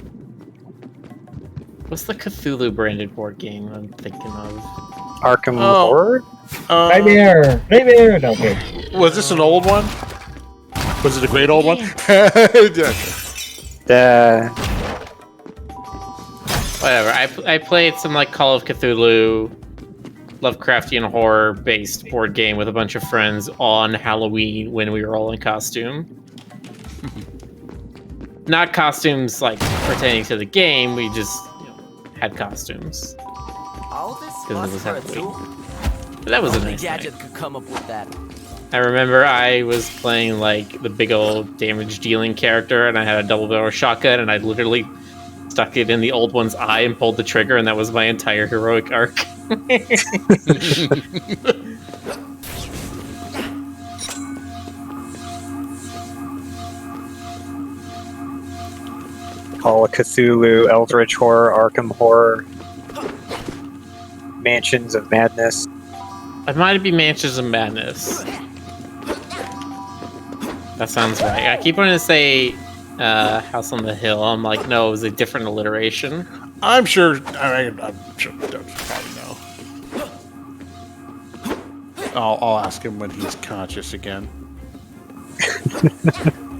what's the Cthulhu branded board game I'm thinking of? Arkham Horror? Nightmare! Nightmare! No, good. Was this an old one? Was it a great old one? Whatever. I played some like Call of Cthulhu, Lovecraftian horror based board game with a bunch of friends on Halloween when we were all in costume. Not costumes like pertaining to the game. We just had costumes. All this Because it was fuss for a Halloween. tool? But that was a Only nice gadget night. could come up with that. I remember I was playing like the big old damage dealing character, and I had a double barrel shotgun, and I literally stuck it in the old one's eye and pulled the trigger, and that was my entire heroic arc. Call of Cthulhu, Eldritch Horror, Arkham Horror, Mansions of Madness. It might be Mansions of Madness. That sounds right. I keep wanting to say House on the Hill. I'm like, no, it was a different alliteration. I'm sure. I'm sure. Don't probably know. I'll ask him when he's conscious again.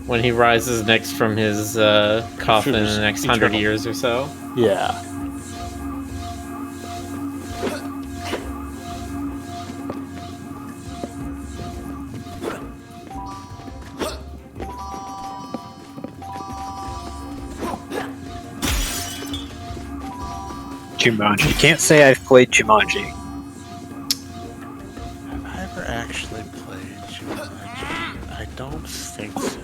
When he rises next from his coffin in the next 100 years or so. Yeah. Jumanji. You can't say I've played Jumanji. Have I ever actually played Jumanji? I don't think so.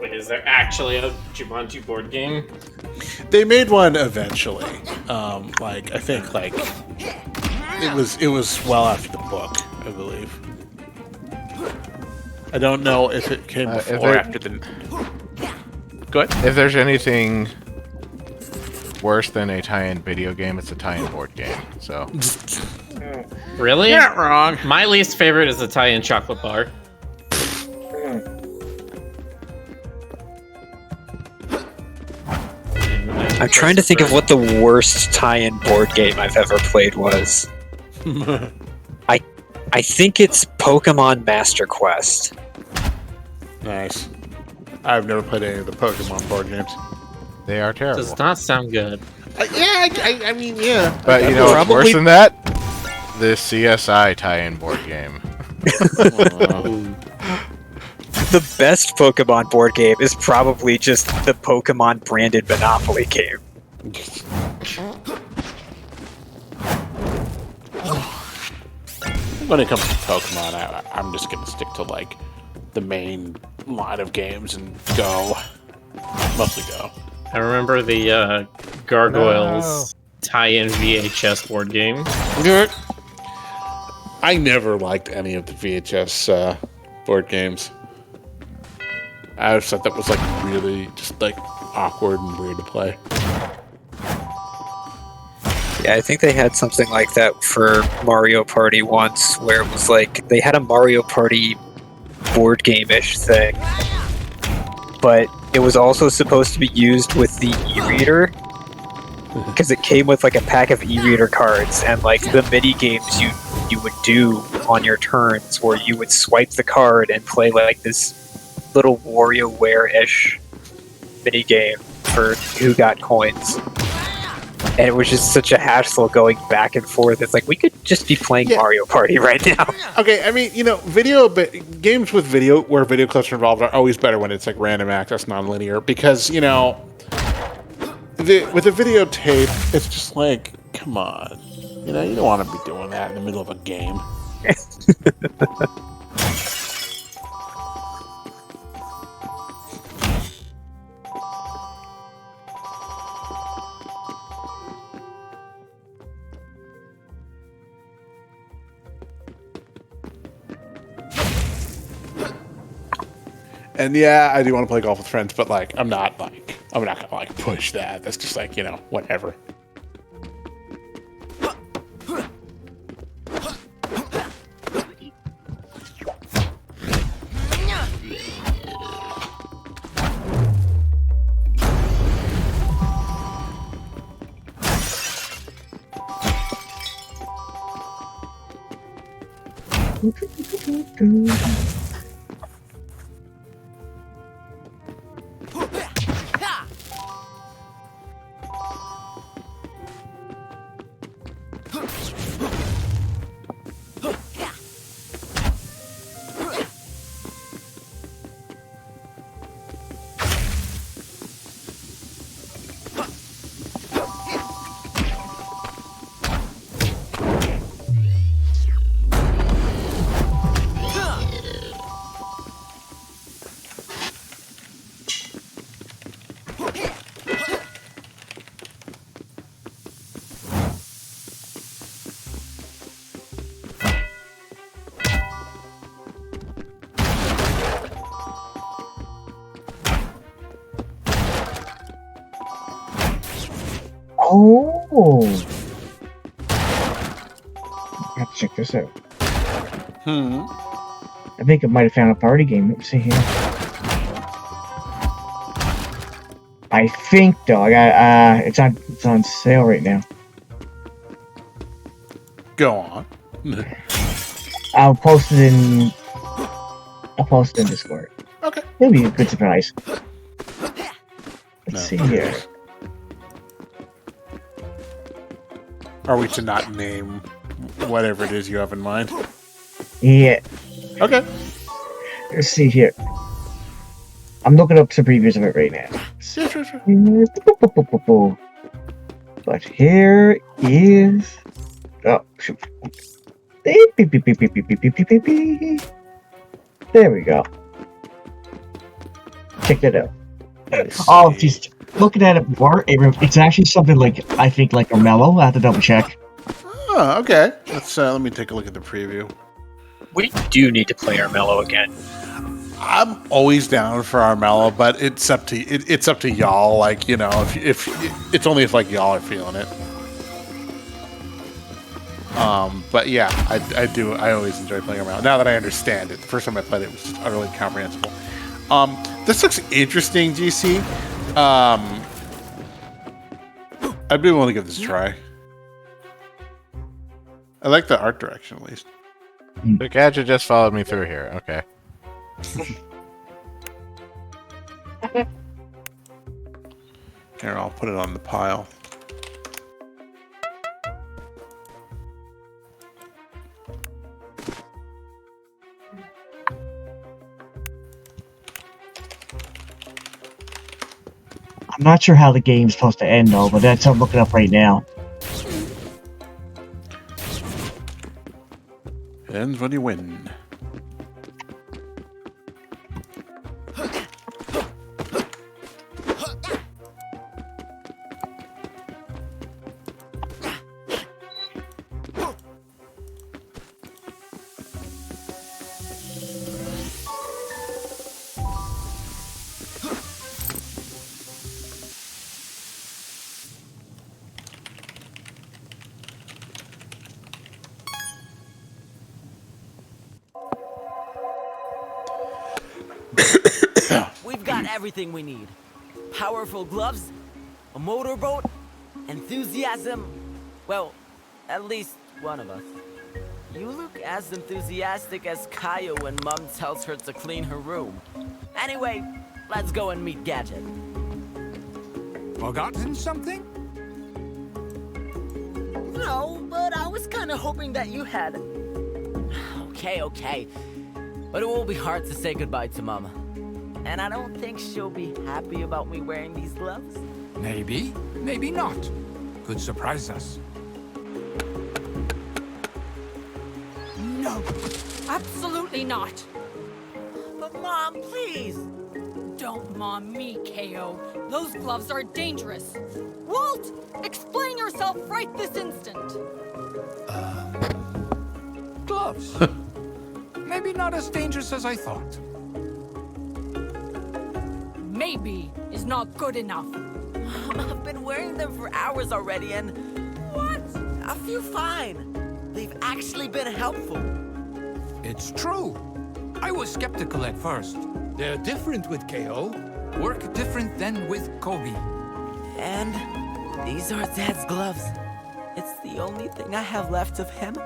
Wait, is there actually a Jumanji board game? They made one eventually. I think it was well after the book, I believe. I don't know if it came before or after the. Go ahead. If there's anything worse than a tie-in video game, it's a tie-in board game. So. Really? You're not wrong. My least favorite is the tie-in chocolate bar. I'm trying to think of what the worst tie-in board game I've ever played was. I think it's Pokemon Master Quest. Nice. I've never played any of the Pokemon board games. They are terrible. Does not sound good. I mean, yeah. But you know what's worse than that? The CSI tie-in board game. The best Pokemon board game is probably just the Pokemon branded Monopoly game. When it comes to Pokemon, I'm just gonna stick to like the main line of games and Go. Mostly Go. I remember the Gargoyles tie-in VHS board game. I never liked any of the VHS board games. I always thought that was like really just like awkward and weird to play. Yeah, I think they had something like that for Mario Party once, where it was like they had a Mario Party board game-ish thing, but it was also supposed to be used with the e-reader, because it came with like a pack of e-reader cards, and like the mini games you would do on your turns, where you would swipe the card and play like this little WarioWare-ish mini game for who got coins. And it was just such a hassle going back and forth. It's like, we could just be playing Mario Party right now. Okay, I mean, you know, games with video, where video clips are involved, are always better when it's like random access, non-linear, because, you know, with a videotape, it's just like, come on. You know, you don't want to be doing that in the middle of a game. And yeah, I do want to play golf with friends, but like, I'm not gonna like push that. That's just like, you know, whatever. Oh. I have to check this out. I think I might have found a party game. Let me see here. I think though, I got it's on sale right now. Go on. I'll post it in Discord. Okay. It'll be a good surprise. Let's see here. Are we to not name whatever it is you have in mind? Yeah. Okay. Let's see here. I'm looking up some previews of it right now. Sure. But here is... Oh, shoot. There we go. Check that out. Oh, just looking at it more, it's actually something like, I think, like a mellow. I have to double check. Oh, okay. Let me take a look at the preview. We do need to play Armello again. I'm always down for Armello, but it's up to y'all. Like, you know, if it's only if like y'all are feeling it. But yeah, I always enjoy playing Armello. Now that I understand it, the first time I played it was just utterly incomprehensible. This looks interesting, GC. I'd be willing to give this a try. I like the art direction, at least. The gadget just followed me through here. Okay. Here, I'll put it on the pile. I'm not sure how the game's supposed to end, though, but that's what I'm looking up right now. It ends when you win. everything we need. Powerful gloves, a motorboat, enthusiasm. Well, at least one of us. You look as enthusiastic as Kaya when Mom tells her to clean her room. Anyway, let's go and meet Gadget. Forgotten something? No, but I was kind of hoping that you had. Okay. But it will be hard to say goodbye to Mama. And I don't think she'll be happy about me wearing these gloves. Maybe, maybe not. Could surprise us. No, absolutely not. But Mom, please. Don't mom me, Kao. Those gloves are dangerous. Walt, explain yourself right this instant. Gloves. Maybe not as dangerous as I thought. Maybe is not good enough. I've been wearing them for hours already and... What? I feel fine. They've actually been helpful. It's true. I was skeptical at first. They're different with Kao. Work different than with Kobe. And these are Dad's gloves. It's the only thing I have left of him.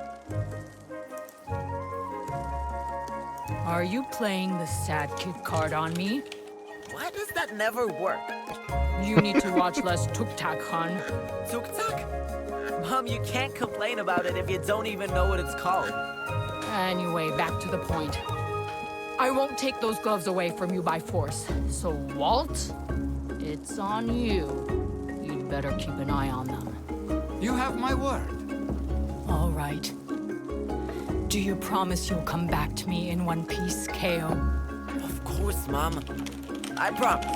Are you playing the sad kid card on me? Why does that never work? You need to watch less Tuk Tak, hon. Tuk Tak? Mom, you can't complain about it if you don't even know what it's called. Anyway, back to the point. I won't take those gloves away from you by force. So, Walt, it's on you. You'd better keep an eye on them. You have my word. All right. Do you promise you'll come back to me in one piece, Kao? Of course, Mom. I promise.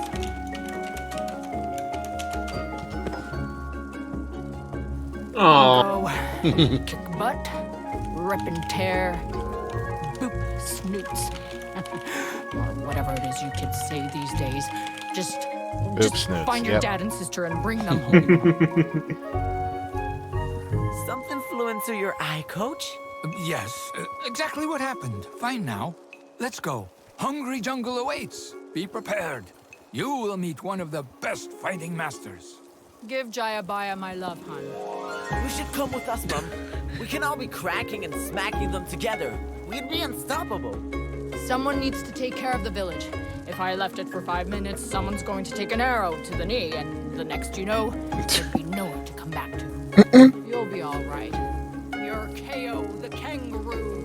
Oh. Kick butt, rip and tear, boop snoots, or whatever it is you kids say these days. Just snoots, find your yep. dad and sister and bring them home. Something flew into your eye, Coach? Yes, exactly what happened. Fine now. Let's go. Hungry Jungle awaits. Be prepared. You will meet one of the best fighting masters. Give Jayabaya my love, hon. You should come with us, Mom. We can all be cracking and smacking them together. We'd be unstoppable. Someone needs to take care of the village. If I left it for 5 minutes, someone's going to take an arrow to the knee, and the next you know, there'd be nowhere to come back to. You'll be all right. You're Kao the Kangaroo.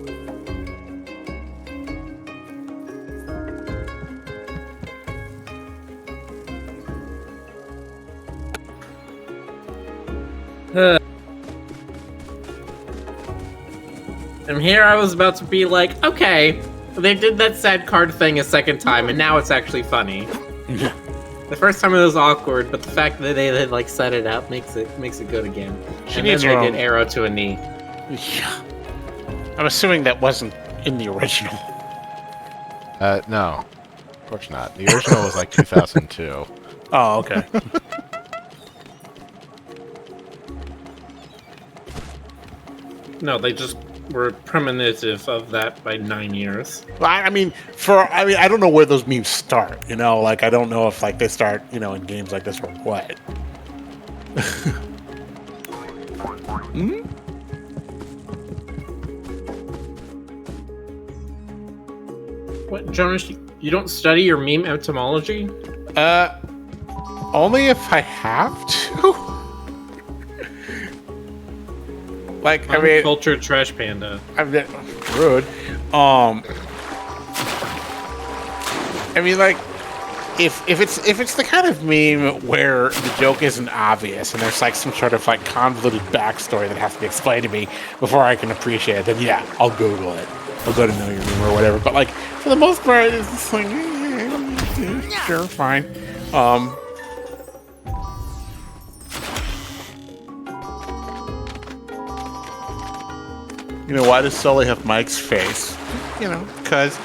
And here I was about to be like, okay, they did that sad card thing a second time, and now it's actually funny. The first time it was awkward, but the fact that they like set it up makes it good again. She and needs then her they own. did arrow to a knee. Yeah. I'm assuming that wasn't in the original. No. Of course not. The original was like 2002. Oh, okay. No, they just were premonitive of that by 9 years. Well, I mean, I don't know where those memes start. You know, like I don't know if like they start, you know, in games like this or what. What, Jonas? You don't study your meme etymology? Only if I have to. Like, I mean, Cultured trash panda. I'm rude. I mean, like, if it's the kind of meme where the joke isn't obvious and there's like some sort of like convoluted backstory that has to be explained to me before I can appreciate it, then yeah, I'll Google it. I'll go to Know Your Meme or whatever. But like, for the most part, it's just like, sure, fine. You know, why does Sully have Mike's face? You know, because...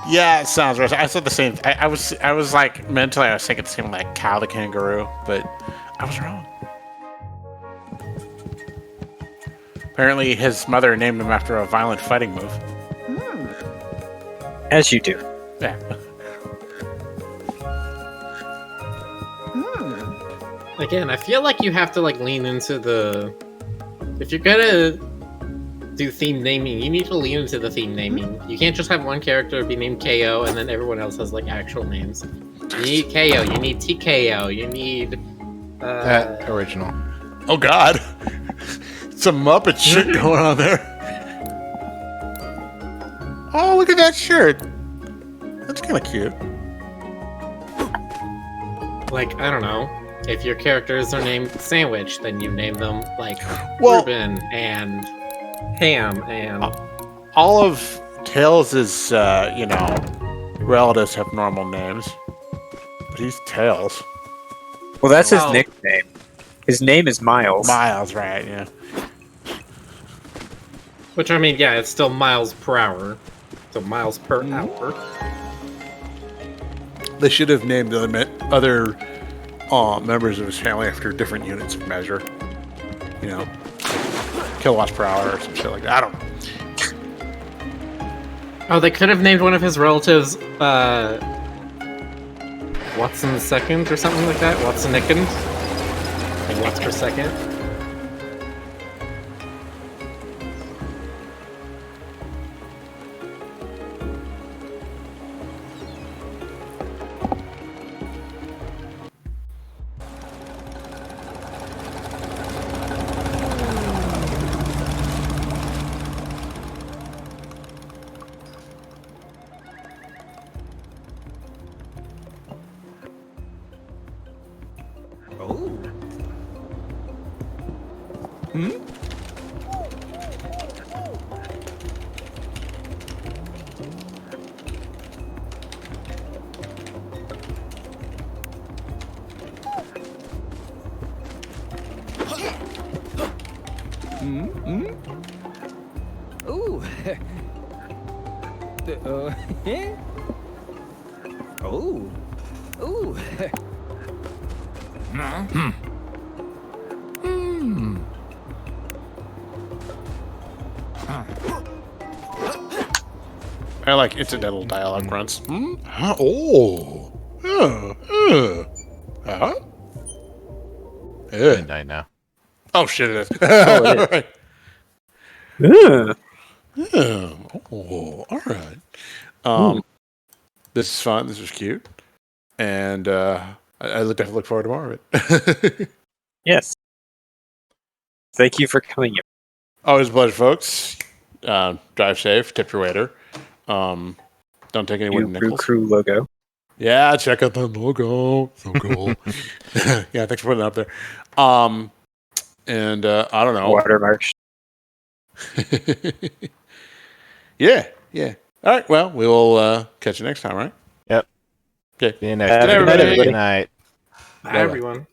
Yeah, it sounds right. I said the same. I was like mentally, I was thinking the same like Kao the Kangaroo, but I was wrong. Apparently, his mother named him after a violent fighting move. As you do. Yeah. Again, I feel like you have to like lean into the. If you're gonna do theme naming, you need to lean into the theme naming. You can't just have one character be named KO and then everyone else has like actual names. You need KO, you need TKO, you need. That original. Oh God, some Muppet shit going on there. Oh, look at that shirt. That's kind of cute. Like, I don't know. If your characters are named Sandwich, then you name them like Ruben and Ham and all of Tails' relatives have normal names, but he's Tails. Well, that's his nickname. His name is Miles. Miles, right? Yeah. Which I mean, yeah, it's still miles per hour, so miles per hour. They should have named the other members of his family after different units of measure. You know, kilowatts per hour or some shit like that. I don't know. Oh, they could have named one of his relatives, Watson the Second or something like that. Watson Nickens. Like what's per second? Ooh. Oh. Ooh. I like incidental dialogue runs. Huh? Huh? Midnight now. Oh shit! It is. Oh, it is. All right. This is fun. This is cute, and I definitely look forward to more of it. Yes. Thank you for coming. Always a pleasure, folks. Drive safe. Tip your waiter. Don't take any wooden Roo nickels. Croo logo. Yeah, check out the logo. So cool. Yeah, thanks for putting it up there. And I don't know. Watermarks. Yeah. All right. Well, we will catch you next time, right? Yep. Okay. See you next Have a time. good night, everybody. Good night. Bye, everyone.